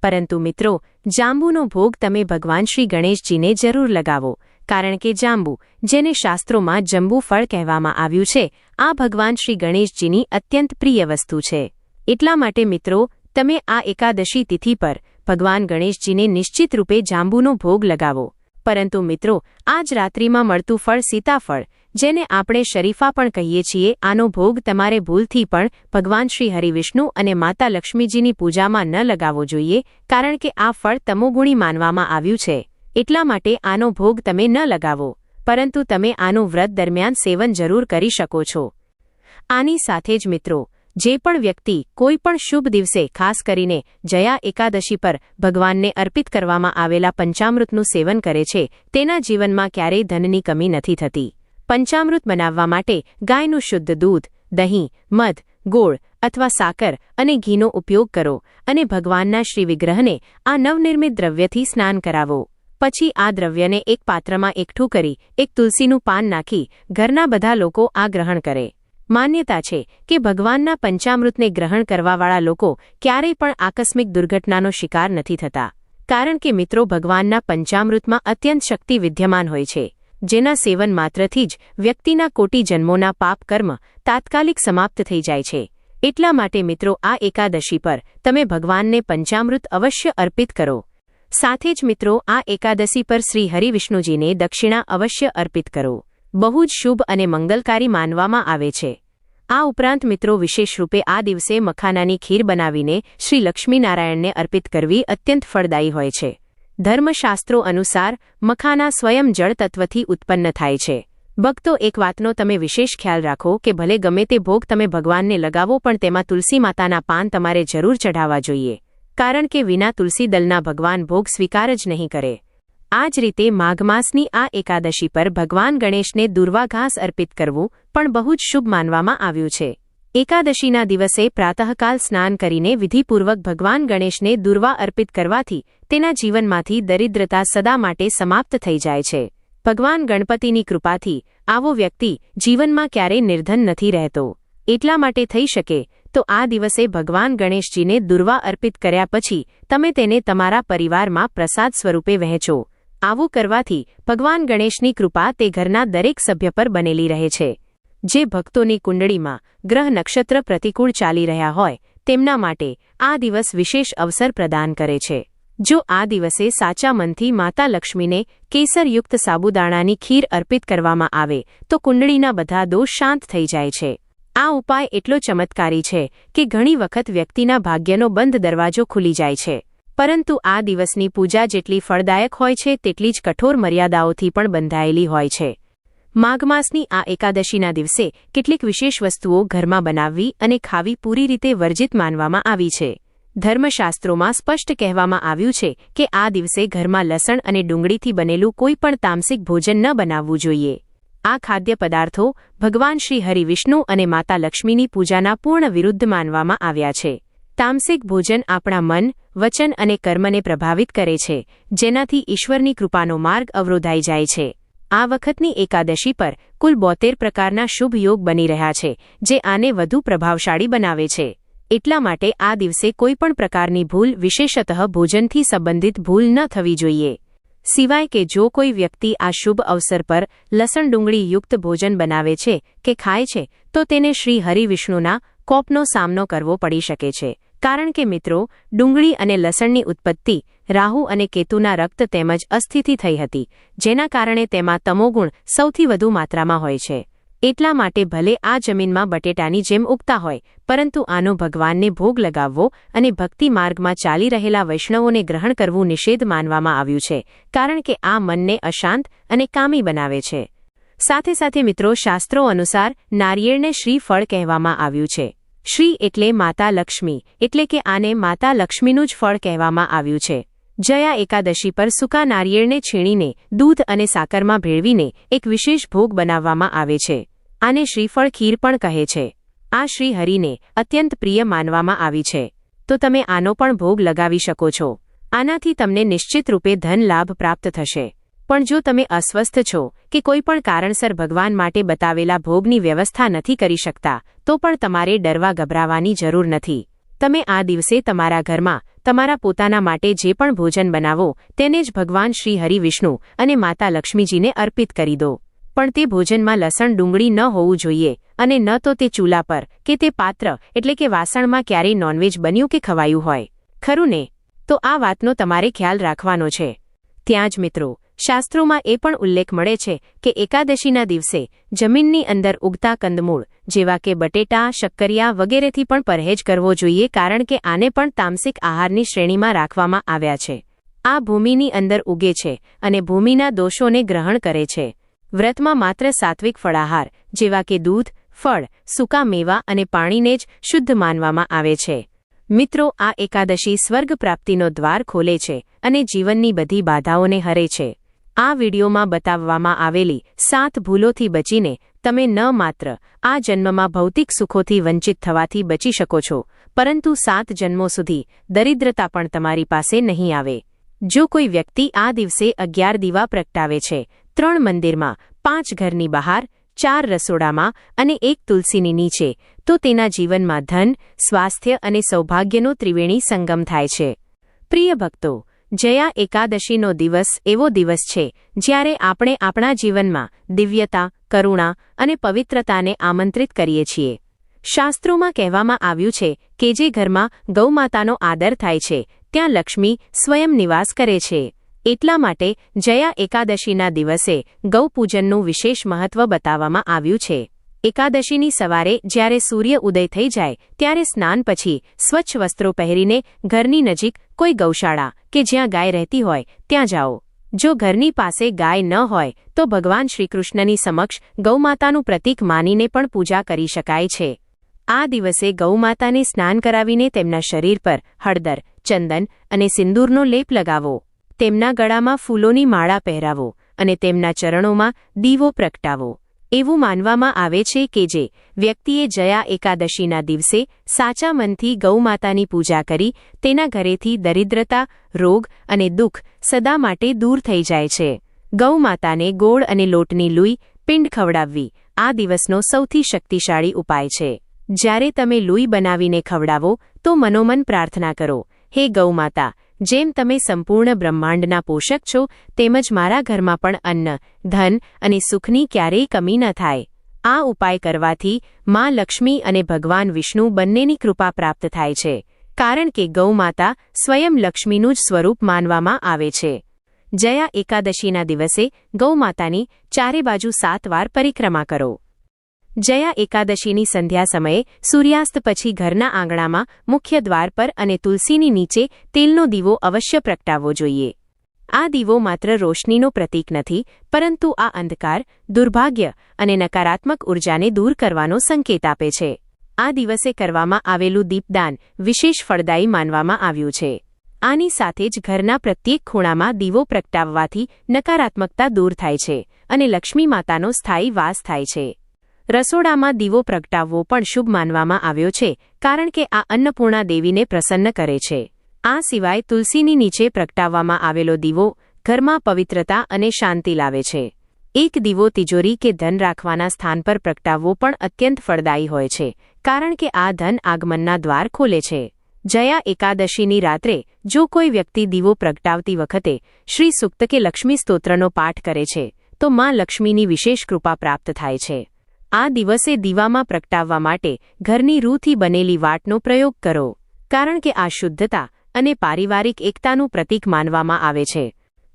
પરંતુ મિત્રો, જાંબુનો ભોગ તમે ભગવાન શ્રી ગણેશજીને જરૂર લગાવો, કારણ કે જાંબુ, જેને શાસ્ત્રોમાં જંબુ ફળ કહેવામાં આવ્યું છે, આ ભગવાન શ્રી ગણેશજીની અત્યંત પ્રિય વસ્તુ છે. એટલા માટે મિત્રો, તમે આ એકાદશી તિથિ પર ભગવાન ગણેશજીને નિશ્ચિત રૂપે જાંબુનો ભોગ લગાવો. પરંતુ મિત્રો, આજ રાત્રિમાં મળતું ફળ સીતાફળ, જેને આપણે શરીફા પણ કહીએ છીએ, આનો ભોગ તમારે ભૂલથી પણ ભગવાન શ્રી હરિવિષ્ણુ અને માતા લક્ષ્મીજીની પૂજામાં ન લગાવવો જોઈએ, કારણ કે આ ફળ તમોગુણી માનવામાં આવ્યું છે. એટલા માટે આનો ભોગ તમે ન લગાવો, પરંતુ તમે આનું વ્રત દરમિયાન સેવન જરૂર કરી શકો છો. આની સાથે જ મિત્રો, જે પણ વ્યક્તિ કોઈ પણ શુભ દિવસે, ખાસ કરીને જયા એકાદશી પર ભગવાનને અર્પિત કરવામાં આવેલા પંચામૃતનું સેવન કરે છે, તેના જીવનમાં ક્યારેય ધનની કમી નથી થતી. પંચામૃત બનાવવા માટે ગાયનું શુદ્ધ દૂધ, દહીં, મધ, ગોળ અથવા સાકર અને ઘીનો ઉપયોગ કરો અને ભગવાનના શ્રી વિગ્રહને આ નવનિર્મિત દ્રવ્યથી સ્નાન કરાવો. પછી આ દ્રવ્યને એક પાત્રમાં એકઠું કરી એક તુલસીનું પાન નાખી ઘરના બધા લોકો આ ગ્રહણ કરે. માન્યતા છે કે ભગવાનના પંચામૃતને ગ્રહણ કરવાવાળા લોકો ક્યારેય પણ આકસ્મિક દુર્ઘટનાનો શિકાર નથી થતા, કારણ કે મિત્રો ભગવાનના પંચામૃતમાં અત્યંત શક્તિ વિદ્યમાન હોય છે, જેના સેવન માત્રથી જ વ્યક્તિના કોટી જન્મોના પાપ કર્મ તાત્કાલિક સમાપ્ત થઈ જાય છે. એટલા માટે મિત્રો આ એકાદશી પર તમે ભગવાનને પંચામૃત અવશ્ય અર્પિત કરો. સાથે જ મિત્રો આ એકાદશી પર શ્રી હરિવિષ્ણુજીને દક્ષિણા અવશ્ય અર્પિત કરો. બહુ જ શુભ અને મંગલકારી માનવામાં આવે છે. આ ઉપરાંત મિત્રો વિશેષ રૂપે આ દિવસે મખાનાની ખીર બનાવીને શ્રી લક્ષ્મીનારાયણને અર્પિત કરવી અત્યંત ફળદાયી હોય છે. ધર્મશાસ્ત્રો અનુસાર મખાના સ્વયં જળ તત્વથી ઉત્પન્ન થાય છે. ભક્તો, એક વાતનો તમે વિશેષ ખ્યાલ રાખો કે ભલે ગમે તે ભોગ તમે ભગવાનને લગાવો પણ તેમાં તુલસી માતાના પાન તમારે જરૂર ચઢાવવા જોઈએ, કારણ કે વિના તુલસી દલના ભગવાન ભોગ સ્વીકાર જ નહીં કરે. આ જ રીતે માઘ માસની આ એકાદશી પર ભગવાન ગણેશને દુર્વા ઘાસ અર્પિત કરવું પણ બહુ જ શુભ માનવામાં આવ્યું છે. એકાદશીના દિવસે પ્રાતઃકાલ સ્નાન કરીને વિધિપૂર્વક ભગવાન ગણેશને દુર્વા અર્પિત કરવાથી તેના જીવનમાંથી દરિદ્રતા સદા માટે સમાપ્ત થઈ જાય છે. ભગવાન ગણપતિની કૃપાથી આવો વ્યક્તિ જીવનમાં ક્યારેય નિર્ધન નથી રહેતો. એટલા માટે થઈ શકે તો આ દિવસે ભગવાન ગણેશજીને દુર્વા અર્પિત કર્યા પછી તમે તેને તમારા પરિવારમાં પ્રસાદ સ્વરૂપે વહેંચો. આવું કરવાથી ભગવાન ગણેશની કૃપા તે ઘરના દરેક સભ્ય પર બનેલી રહે છે. જે ભક્તોની કુંડળીમાં ગ્રહ નક્ષત્ર પ્રતિકૂળ ચાલી રહ્યા હોય તેમના માટે આ દિવસ વિશેષ અવસર પ્રદાન કરે છે. જો આ દિવસે સાચા મનથી માતા લક્ષ્મીને કેસરયુક્ત સાબુદાણાની ખીર અર્પિત કરવામાં આવે તો કુંડળીના બધા દોષ શાંત થઈ જાય છે. આ ઉપાય એટલો ચમત્કારી છે કે ઘણી વખત વ્યક્તિના ભાગ્યનો બંધ દરવાજો ખુલી જાય છે. પરંતુ આ દિવસની પૂજા જેટલી ફળદાયક હોય છે તેટલી જ કઠોર મર્યાદાઓથી પણ બંધાયેલી હોય છે. માઘ માસની આ એકાદશીના દિવસે કેટલીક વિશેષ વસ્તુઓ ઘરમાં બનાવવી અને ખાવી પૂરી રીતે વર્જિત માનવામાં આવી છે. ધર્મશાસ્ત્રોમાં સ્પષ્ટ કહેવામાં આવ્યું છે કે આ દિવસે ઘરમાં લસણ અને ડુંગળીથી બનેલું કોઈ પણ તામસિક ભોજન ન બનાવવું જોઈએ. આ ખાદ્ય પદાર્થો ભગવાન શ્રી હરિવિષ્ણુ અને માતા લક્ષ્મીની પૂજાના પૂર્ણ વિરુદ્ધ માનવામાં આવ્યા છે. તામસિક ભોજન આપણા મન, વચન અને કર્મને પ્રભાવિત કરે છે, જેનાથી ઈશ્વરની કૃપાનો માર્ગ અવરોધાઈ જાય છે. આ વખતની એકાદશી પર કુલ 72 પ્રકારના શુભ યોગ બની રહ્યા છે, જે આને વધુ પ્રભાવશાળી બનાવે છે. એટલા માટે આ દિવસે કોઈપણ પ્રકારની ભૂલ, વિશેષતઃ ભોજનથી સંબંધિત ભૂલ ન થવી જોઈએ. સિવાય કે જો કોઈ વ્યક્તિ આ શુભ અવસર પર લસણ ડુંગળી યુક્ત ભોજન બનાવે છે કે ખાય છે તો તેને શ્રી હરિવિષ્ણુના કોપનો સામનો કરવો પડી શકે છે. કારણ કે મિત્રો ડુંગળી અને લસણની ઉત્પત્તિ રાહુ અને કેતુના રક્ત તેમજ અસ્થિથી થઈ હતી, જેના કારણે તેમાં તમોગુણ સૌથી વધુ માત્રામાં હોય છે. એટલા માટે ભલે આ જમીનમાં બટેટાની જેમ ઉગતા હોય, પરંતુ આનો ભગવાનને ભોગ લગાવવો અને ભક્તિ માર્ગમાં ચાલી રહેલા વૈષ્ણવોને ગ્રહણ કરવું નિષેધ માનવામાં આવ્યું છે, કારણ કે આ મનને અશાંત અને કામી બનાવે છે. સાથે સાથે મિત્રો શાસ્ત્રો અનુસાર નારિયેળને શ્રી ફળ કહેવામાં આવ્યું છે. શ્રી એટલે માતા લક્ષ્મી, એટલે કે આને માતા લક્ષ્મીનું જ ફળ કહેવામાં આવ્યું છે. જયા એકાદશી પર સૂકા નારિયેળને છીણીને દૂધ અને સાકરમાં ભેળવીને એક વિશેષ ભોગ બનાવવામાં આવે છે. આને શ્રીફળ ખીર પણ કહે છે. આ શ્રી હરિને અત્યંત પ્રિય માનવામાં આવી છે, તો તમે આનો પણ ભોગ લગાવી શકો છો. આનાથી તમને નિશ્ચિત રૂપે ધન લાભ પ્રાપ્ત થશે. પણ જો તમે અસ્વસ્થ છો કે કોઈ પણ કારણસર ભગવાન માટે બતાવેલા ભોગની વ્યવસ્થા નથી કરી શકતા, તો પણ તમારે ડરવા ગભરાવાની જરૂર નથી. તમે આ દિવસે તમારા ઘરમાં તમારા પોતાના માટે જે પણ ભોજન બનાવો તેને જ ભગવાન શ્રી હરિવિષ્ણુ અને માતા લક્ષ્મીજીને અર્પિત કરી દો. પણ તે ભોજનમાં લસણ ડુંગળી ન હોવું જોઈએ અને ન તો તે ચૂલા પર કે તે પાત્ર એટલે કે વાસણમાં ક્યારેય નોનવેજ બન્યું કે ખવાયું હોય. ખરું ને? તો આ વાતનો તમારે ખ્યાલ રાખવાનો છે. ત્યાં જ મિત્રો શાસ્ત્રોમાં એ પણ ઉલ્લેખ મળે છે કે એકાદશીના દિવસે જમીનની અંદર ઉગતા કંદમૂળ જેવા કે બટેટા, શક્કરિયા વગેરેથી પણ પરહેજ કરવો જોઈએ, કારણ કે આને પણ તામસિક આહારની શ્રેણીમાં રાખવામાં આવ્યા છે. આ ભૂમિની અંદર ઉગે છે અને ભૂમિના દોષોને ગ્રહણ કરે છે. વ્રતમાં માત્ર સાત્વિક ફળાહાર જેવા કે દૂધ, ફળ, સૂકા મેવા અને પાણીને જ શુદ્ધ માનવામાં આવે છે. મિત્રો આ એકાદશી સ્વર્ગ પ્રાપ્તિનો દ્વાર ખોલે છે અને જીવનની બધી બાધાઓને હરે છે. આ વિડીયોમાં બતાવવામાં આવેલી 7 ભૂલોથી બચીને તમે ન માત્ર આ જન્મમાં ભૌતિક સુખોથી વંચિત થવાથી બચી શકો છો, પરંતુ 7 જન્મો સુધી દરિદ્રતા પણ તમારી પાસે નહીં આવે. જો કોઈ વ્યક્તિ આ દિવસે 11 દીવા પ્રગટાવે છે, 3 મંદિરમાં, 5 ઘરની બહાર, 4 રસોડામાં અને 1 તુલસીની નીચે, તો તેના જીવનમાં ધન, સ્વાસ્થ્ય અને સૌભાગ્યનો ત્રિવેણી સંગમ થાય છે. પ્રિય ભક્તો, જયા એકાદશીનો દિવસ એવો દિવસ છે જ્યારે આપણે આપણા જીવનમાં દિવ્યતા, કરુણા અને પવિત્રતાને આમંત્રિત કરીએ છીએ. શાસ્ત્રોમાં કહેવામાં આવ્યું છે કે જે ઘરમાં ગૌમાતાનો આદર થાય છે ત્યાં લક્ષ્મી સ્વયં નિવાસ કરે છે. એટલા માટે જયા એકાદશીના દિવસે ગૌપૂજનનું વિશેષ મહત્વ બતાવવામાં આવ્યું છે. એકાદશીની સવારે જ્યારે સૂર્ય ઉદય થઈ જાય ત્યારે સ્નાન પછી સ્વચ્છ વસ્ત્રો પહેરીને ઘરની નજીક કોઈ ગૌશાળા કે જ્યાં ગાય રહેતી હોય ત્યાં જાઓ. જો ઘરની પાસે ગાય ન હોય તો ભગવાન શ્રીકૃષ્ણની સમક્ષ ગૌમાતાનું પ્રતીક માનીને પણ પૂજા કરી શકાય છે. આ દિવસે ગૌમાતાને સ્નાન કરાવીને તેમના શરીર પર હળદર, ચંદન અને સિંદૂરનો લેપ લગાવો. તેમના ગળામાં ફૂલોની માળા પહેરાવો અને તેમના ચરણોમાં દીવો પ્રગટાવો. એવું માનવામાં આવે છે કે જે વ્યક્તિએ જયા એકાદશીના દિવસે સાચા મનથી ગૌમાતાની પૂજા કરી તેના ઘરેથી દરિદ્રતા, રોગ અને દુઃખ સદા માટે દૂર થઈ જાય છે. ગૌમાતાને ગોળ અને લોટની લૂઈ પિંડ ખવડાવવી આ દિવસનો સૌથી શક્તિશાળી ઉપાય છે. જ્યારે તમે લૂઈ બનાવીને ખવડાવો તો મનોમન પ્રાર્થના કરો, હે ગૌમાતા, જેમ તમે સંપૂર્ણ બ્રહ્માંડના પોષક છો તેમજ મારા ઘરમાં પણ અન્ન, ધન અને સુખની ક્યારેય કમી ન થાય. આ ઉપાય કરવાથી માં લક્ષ્મી અને ભગવાન વિષ્ણુ બંનેની કૃપા પ્રાપ્ત થાય છે, કારણ કે ગૌમાતા સ્વયં લક્ષ્મીનું જ સ્વરૂપ માનવામાં આવે છે. જયા એકાદશીના દિવસે ગૌમાતાની ચારે બાજુ 7 વાર પરિક્રમા કરો. જયા એકાદશીની સંધ્યા સમયે સૂર્યાસ્ત પછી ઘરના આંગણામાં મુખ્ય દ્વાર પર અને તુલસીની નીચે તેલનો દીવો અવશ્ય પ્રગટાવવો જોઈએ. આ દીવો માત્ર રોશનીનો પ્રતીક નથી, પરંતુ આ અંધકાર, દુર્ભાગ્ય અને નકારાત્મક ઉર્જાને દૂર કરવાનો સંકેત આપે છે. આ દિવસે કરવામાં આવેલું દીપદાન વિશેષ ફળદાયી માનવામાં આવ્યું છે. આની સાથે જ ઘરના પ્રત્યેક ખૂણામાં દીવો પ્રગટાવવાથી નકારાત્મકતા દૂર થાય છે અને લક્ષ્મી માતાનો સ્થાયી વાસ થાય છે. રસોડામાં દીવો પ્રગટાવવો પણ શુભ માનવામાં આવ્યો છે, કારણ કે આ અન્નપૂર્ણા દેવીને પ્રસન્ન કરે છે. આ સિવાય તુલસીની નીચે પ્રગટાવવામાં આવેલો દીવો ઘરમાં પવિત્રતા અને શાંતિ લાવે છે. એક દીવો તિજોરી કે ધન રાખવાના સ્થાન પર પ્રગટાવવો પણ અત્યંત ફળદાયી હોય છે, કારણ કે આ ધન આગમનના દ્વાર ખોલે છે. જયા એકાદશીની રાત્રે જો કોઈ વ્યક્તિ દીવો પ્રગટાવતી વખતે શ્રી સૂક્ત કે લક્ષ્મી સ્તોત્રનો પાઠ કરે છે તો માં લક્ષ્મીની વિશેષ કૃપા પ્રાપ્ત થાય છે. આ દિવસે દીવામાં પ્રગટાવવા માટે ઘરની રૂથી બનેલી વાટનો પ્રયોગ કરો, કારણ કે આ શુદ્ધતા અને પારિવારિક એકતાનું પ્રતીક માનવામાં આવે છે.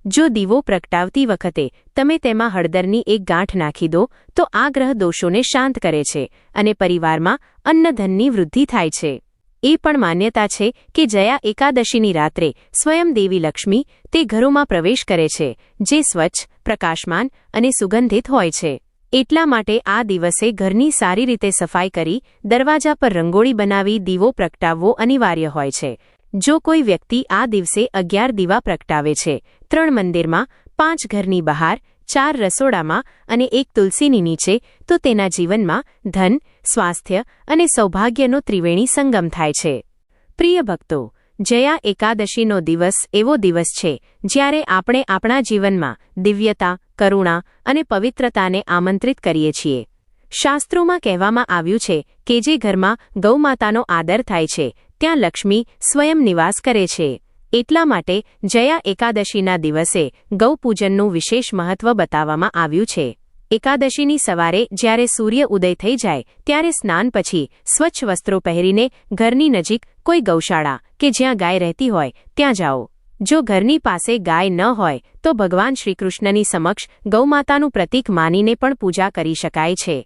જો દીવો પ્રગટાવતી વખતે તમે તેમાં હળદરની એક ગાંઠ નાખી દો તો આ ગ્રહ દોષોને શાંત કરે છે અને પરિવારમાં અન્નધનની વૃદ્ધિ થાય છે. એ પણ માન્યતા છે કે જયા એકાદશીની રાત્રે સ્વયં દેવી લક્ષ્મી તે ઘરોમાં પ્રવેશ કરે છે જે સ્વચ્છ, પ્રકાશમાન અને સુગંધિત હોય છે. એટલા માટે આ દિવસે ઘરની સારી રીતે સફાઈ કરી દરવાજા પર રંગોળી બનાવી દીવો પ્રગટાવવો અનિવાર્ય હોય છે. જો કોઈ વ્યક્તિ આ દિવસે 11 દીવા પ્રગટાવે છે, 3 મંદિરમાં, 5 ઘરની બહાર, 4 રસોડામાં અને 1 તુલસીની નીચે, તો તેના જીવનમાં ધન, સ્વાસ્થ્ય અને સૌભાગ્યનો ત્રિવેણી સંગમ થાય છે. પ્રિય ભક્તો, જયા એકાદશીનો દિવસ એવો દિવસ છે જ્યારે આપણે આપણા જીવનમાં દિવ્યતા, કરુણા અને પવિત્રતાને આમંત્રિત કરીએ છીએ. શાસ્ત્રોમાં કહેવામાં આવ્યું છે કે જે ઘરમાં ગૌમાતાનો આદર થાય છે ત્યાં લક્ષ્મી સ્વયં નિવાસ કરે છે. એટલા માટે જયા એકાદશીના દિવસે ગૌપૂજનનું વિશેષ મહત્વ બતાવવામાં આવ્યું છે. એકાદશીની સવારે જ્યારે સૂર્ય ઉદય થઈ જાય ત્યારે સ્નાન પછી સ્વચ્છ વસ્ત્રો પહેરીને ઘરની નજીક કોઈ ગૌશાળા કે જ્યાં ગાય રહેતી હોય ત્યાં જાઓ. જો ઘરની પાસે ગાય ન હોય તો ભગવાન શ્રીકૃષ્ણની સમક્ષ ગૌમાતાનું પ્રતીક માનીને પણ પૂજા કરી શકાય છે.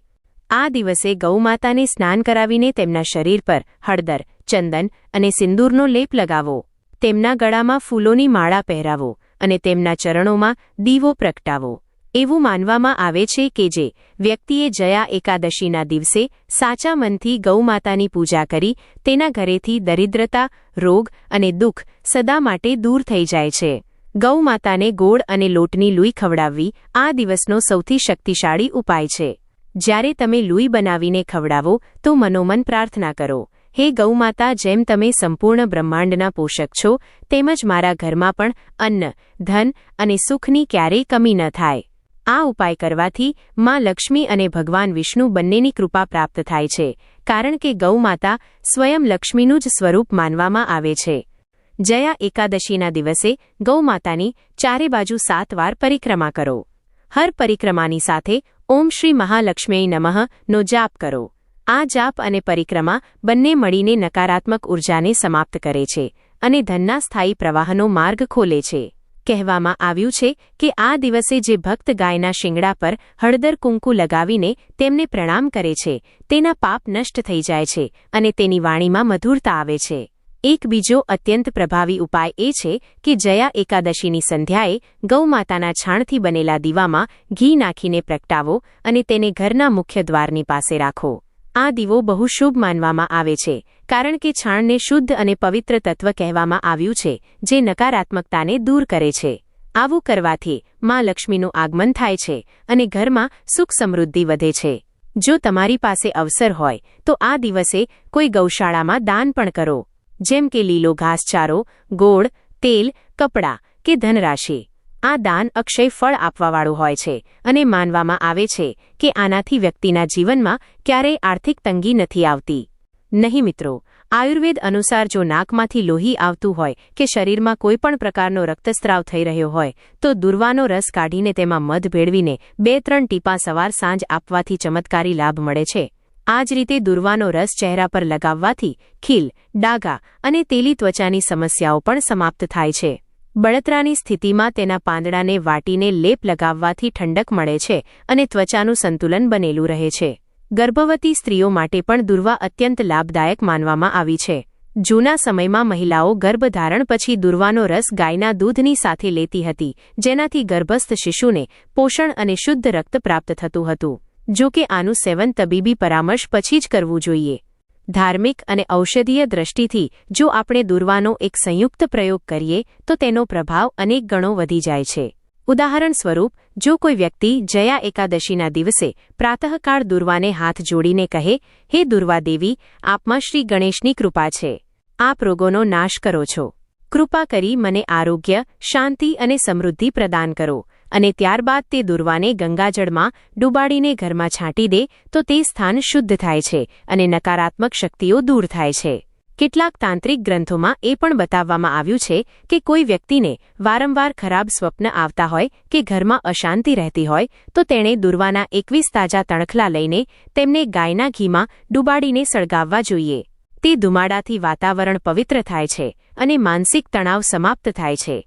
આ દિવસે ગૌમાતાને સ્નાન કરાવીને તેમના શરીર પર હળદર, ચંદન અને સિંદૂરનો લેપ લગાવો. તેમના ગળામાં ફૂલોની માળા પહેરાવો અને તેમના ચરણોમાં દીવો પ્રગટાવો. એવું માનવામાં આવે છે કે જે વ્યક્તિએ જયા એકાદશીના દિવસે સાચા મનથી ગૌમાતાની પૂજા કરી તેના ઘરેથી દરિદ્રતા, રોગ અને દુઃખ સદા માટે દૂર થઈ જાય છે. ગૌમાતાને ગોળ અને લોટની લૂઈ ખવડાવવી આ દિવસનો સૌથી શક્તિશાળી ઉપાય છે. જ્યારે તમે લુઈ બનાવીને ખવડાવો તો મનોમન પ્રાર્થના કરો, હે ગૌમાતા, જેમ તમે સંપૂર્ણ બ્રહ્માંડના પોષક છો, તેમજ મારા ઘરમાં પણ અન્ન, ધન અને સુખની ક્યારેય કમી ન થાય. આ ઉપાય કરવાથી માં લક્ષ્મી અને ભગવાન વિષ્ણુ બંનેની કૃપા પ્રાપ્ત થાય છે, કારણ કે ગૌમાતા સ્વયં લક્ષ્મીનું જ સ્વરૂપ માનવામાં આવે છે. જયા એકાદશીના દિવસે ગૌમાતાની ચારે બાજુ 7 વાર પરિક્રમા કરો. હર પરિક્રમાની સાથે ઓમ શ્રી મહાલક્ષ્મીએ નમઃ નો જાપ કરો. આ જાપ અને પરિક્રમા બંને મળીને નકારાત્મક ઉર્જાને સમાપ્ત કરે છે અને ધનના સ્થાયી પ્રવાહનો માર્ગ ખોલે છે. કહેવામાં આવ્યું છે કે આ દિવસે જે ભક્ત ગાયના શિંગડા પર હળદર કુંકુ લગાવીને તેમને પ્રણામ કરે છે, તેના પાપ નષ્ટ થઈ જાય છે અને તેની વાણીમાં મધુરતા આવે છે. એક બીજો અત્યંત પ્રભાવી ઉપાય એ છે કે જયા એકાદશીની સંધ્યાએ ગૌમાતાના છાણથી બનેલા દીવામાં ઘી નાખીને પ્રગટાવો અને તેને ઘરના મુખ્ય દ્વારની પાસે રાખો. આ દીવો બહુ શુભ માનવામાં આવે છે, કારણ કે છાણને શુદ્ધ અને પવિત્ર તત્વ કહેવામાં આવ્યું છે, જે નકારાત્મકતાને દૂર કરે છે. આવું કરવાથી માં લક્ષ્મીનું આગમન થાય છે અને ઘરમાં સુખ સમૃદ્ધિ વધે છે. જો તમારી પાસે અવસર હોય તો આ દિવસે કોઈ ગૌશાળામાં દાન પણ કરો, જેમ કે લીલો ઘાસચારો, ગોળ, તેલ, કપડાં કે ધનરાશિ. આ દાન અક્ષય ફળ આપવાવાળું હોય છે અને માનવામાં આવે છે કે આનાથી વ્યક્તિના જીવનમાં ક્યારેય આર્થિક તંગી નથી આવતી. નહીં મિત્રો, આયુર્વેદ અનુસાર જો નાકમાંથી લોહી આવતું હોય કે શરીરમાં કોઈપણ પ્રકારનો રક્તસ્રાવ થઈ રહ્યો હોય તો દુર્વાનો રસ કાઢીને તેમાં મધ ભેળવીને 2-3 ટીપાં સવાર સાંજ આપવાથી ચમત્કારી લાભ મળે છે. આ જ રીતે દુર્વાનો રસ ચહેરા પર લગાવવાથી ખીલ, ડાઘા અને તેલી ત્વચાની સમસ્યાઓ પણ સમાપ્ત થાય છે. બળતરાની સ્થિતિમાં તેના પાંદડાને વાટીને લેપ લગાવવાથી ઠંડક મળે છે અને ત્વચાનું સંતુલન બનેલું રહે છે. ગર્ભવતી સ્ત્રીઓ માટે પણ દુર્વા અત્યંત લાભદાયક માનવામાં આવી છે. જૂના સમયમાં મહિલાઓ ગર્ભધારણ પછી દુર્વાનો રસ ગાયના દૂધની સાથે લેતી હતી, જેનાથી ગર્ભસ્થ શિશુને પોષણ અને શુદ્ધ રક્ત પ્રાપ્ત થતું હતું. જો કે આનું સેવન તબીબી પરામર્શ પછી જ કરવું જોઈએ. ધાર્મિક અને ઔષધીય દ્રષ્ટિથી જો આપણે દુર્વાનો એક સંયુક્ત પ્રયોગ કરીએ તો તેનો પ્રભાવ અનેક ગણો વધી જાય છે. ઉદાહરણ સ્વરૂપ, જો કોઈ વ્યક્તિ જયા એકાદશીના દિવસે પ્રાતઃકાળ દુર્વાને હાથ જોડીને કહે, હે દુર્વા દેવી, આપમાં શ્રી ગણેશની કૃપા છે, આપ રોગોનો નાશ કરો છો, કૃપા કરી મને આરોગ્ય, શાંતિ અને સમૃદ્ધિ પ્રદાન કરો, અને ત્યારબાદ તે દુર્વાને ગંગાજળમાં ડૂબાડીને ઘરમાં છાંટી દે તો તે સ્થાન શુદ્ધ થાય છે અને નકારાત્મક શક્તિઓ દૂર થાય છે. કેટલાક તાંત્રિક ગ્રંથોમાં એ પણ બતાવવામાં આવ્યું છે કે કોઈ વ્યક્તિને વારંવાર ખરાબ સ્વપ્ન આવતા હોય કે ઘરમાં અશાંતિ રહેતી હોય તો તેણે દુર્વાના 21 તાજા તણખલા લઈને તેમને ગાયના ઘીમાં ડૂબાડીને સળગાવવા જોઈએ. તે ધુમાડાથી વાતાવરણ પવિત્ર થાય છે અને માનસિક તણાવ સમાપ્ત થાય છે.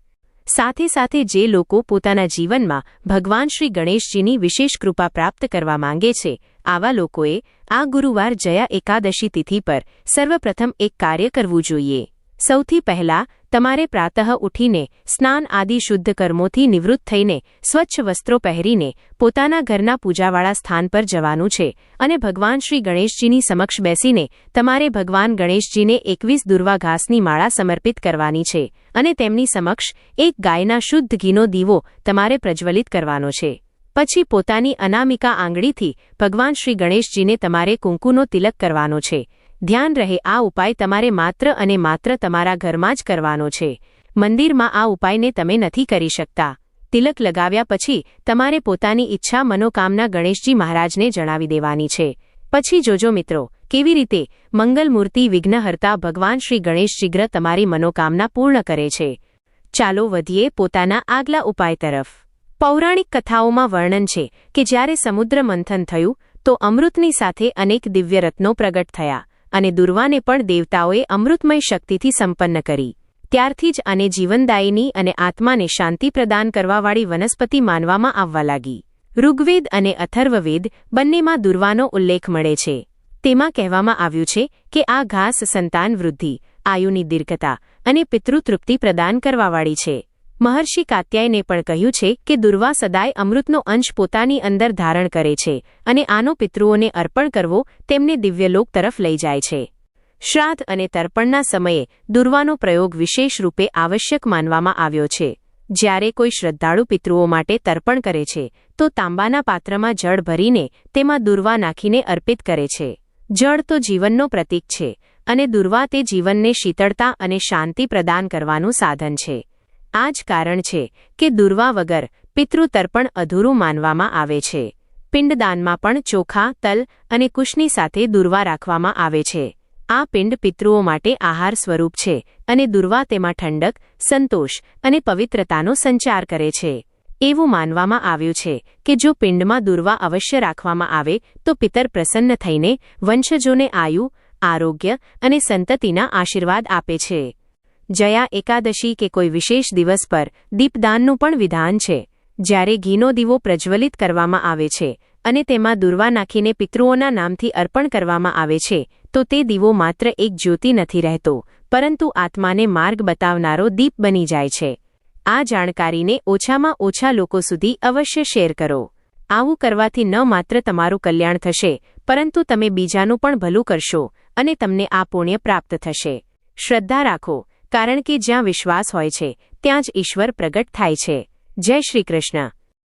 સાથે સાથે જે લોકો પોતાના જીવનમાં ભગવાન શ્રી ગણેશજીની વિશેષ કૃપા પ્રાપ્ત કરવા માંગે છે, આવા લોકોએ આ ગુરુવાર જયા એકાદશી તિથિ પર સર્વપ્રથમ એક કાર્ય કરવું જોઈએ. સૌથી પહેલા તમારે પ્રાતઃ ઉઠીને સ્નાન આદિ શુદ્ધ કર્મોથી નિવૃત્ત થઈને સ્વચ્છ વસ્ત્રો પહેરીને પોતાના ઘરના પૂજાવાળા સ્થાન પર જવાનું છે અને ભગવાન શ્રી ગણેશજીની સમક્ષ બેસીને તમારે ભગવાન ગણેશજીને 21 દુર્વા ઘાસની માળા સમર્પિત કરવાની છે અને તેમની સમક્ષ એક ગાયના શુદ્ધ ઘીનો દીવો તમારે પ્રજ્વલિત કરવાનો છે. પછી પોતાની અનામિકા આંગળીથી ભગવાન શ્રી ગણેશજીને તમારે કુંકુનો તિલક કરવાનો છે. ધ્યાન રહે, આ ઉપાય તમારે માત્ર અને માત્ર તમારા ઘરમાં જ કરવાનો છે. મંદિરમાં આ ઉપાયને તમે નથી કરી શકતા. તિલક લગાવ્યા પછી તમારે પોતાની ઈચ્છા મનોકામના ગણેશજી મહારાજને જણાવી દેવાની છે. પછી જોજો મિત્રો, કેવી રીતે મંગલમૂર્તિ વિઘ્નહર્તા ભગવાન શ્રી ગણેશ શીઘ્ર તમારી મનોકામના પૂર્ણ કરે છે. ચાલો વધીએ પોતાના આગલા ઉપાય તરફ. પૌરાણિક કથાઓમાં વર્ણન છે કે જ્યારે સમુદ્ર મંથન થયું તો અમૃતની સાથે અનેક દિવ્ય રત્નો પ્રગટ થયા અને દુર્વાને પણ દેવતાઓએ અમૃતમય શક્તિથી સંપન્ન કરી. ત્યારથી જ આને જીવનદાયિની અને આત્માને શાંતિ પ્રદાન કરવાવાળી વનસ્પતિ માનવામાં આવવા લાગી. ઋગ્વેદ અને અથર્વવેદ બંનેમાં દુર્વાનો ઉલ્લેખ મળે છે. તેમાં કહેવામાં આવ્યું છે કે આ ઘાસ સંતાન વૃદ્ધિ, આયુની દીર્ઘતા અને પિતૃતૃપ્તિ પ્રદાન કરવાવાળી છે. મહર્ષિ કાત્યાયને પણ કહ્યું છે કે દુર્વા સદાય અમૃતનો અંશ પોતાની અંદર ધારણ કરે છે અને આનો પિતૃઓને અર્પણ કરવો તેમને દિવ્યલોક તરફ લઈ જાય છે. શ્રાદ્ધ અને તર્પણના સમયે દુર્વાનો પ્રયોગ વિશેષ રૂપે આવશ્યક માનવામાં આવ્યો છે. જ્યારે કોઈ શ્રદ્ધાળુ પિતૃઓ માટે તર્પણ કરે છે તો તાંબાના પાત્રમાં જળ ભરીને તેમાં દુર્વા નાખીને અર્પિત કરે છે. જળ તો જીવનનો પ્રતીક છે અને દુર્વા તે જીવનને શીતળતા અને શાંતિ પ્રદાન કરવાનું સાધન છે. આ જ કારણ છે કે દુર્વા વગર પિતૃ તર્પણ અધૂરું માનવામાં આવે છે. પિંડદાનમાં પણ ચોખા, તલ અને કુશની સાથે દુર્વા રાખવામાં આવે છે. આ પિંડ પિતૃઓ માટે આહાર સ્વરૂપ છે અને દુર્વા તેમાં ઠંડક, સંતોષ અને પવિત્રતાનો સંચાર કરે છે. એવું માનવામાં આવ્યું છે કે જો પિંડમાં દુર્વા અવશ્ય રાખવામાં આવે તો પિતર પ્રસન્ન થઈને વંશજોને આયુ, આરોગ્ય અને સંતતિના આશીર્વાદ આપે છે. જયા એકાદશી કે કોઈ વિશેષ દિવસ પર દીપદાનનું પણ વિધાન છે. જ્યારે ઘીનો દીવો પ્રજ્વલિત કરવામાં આવે છે અને તેમાં દુર્વા નાખીને પિતૃઓના નામથી અર્પણ કરવામાં આવે છે તો તે દીવો માત્ર એક જ્યોતિ નથી રહેતો, પરંતુ આત્માને માર્ગ બતાવનારો દીપ બની જાય છે. આ જાણકારીને ઓછામાં ઓછા લોકો સુધી અવશ્ય શેર કરો. આવું કરવાથી ન માત્ર તમારું કલ્યાણ થશે, પરંતુ તમે બીજાનું પણ ભલું કરશો અને તમને આ પુણ્ય પ્રાપ્ત થશે. શ્રદ્ધા રાખો, કારણ કે જ્યાં વિશ્વાસ હોય છે ત્યાં જ ઈશ્વર પ્રગટ થાય છે. જય શ્રી કૃષ્ણ.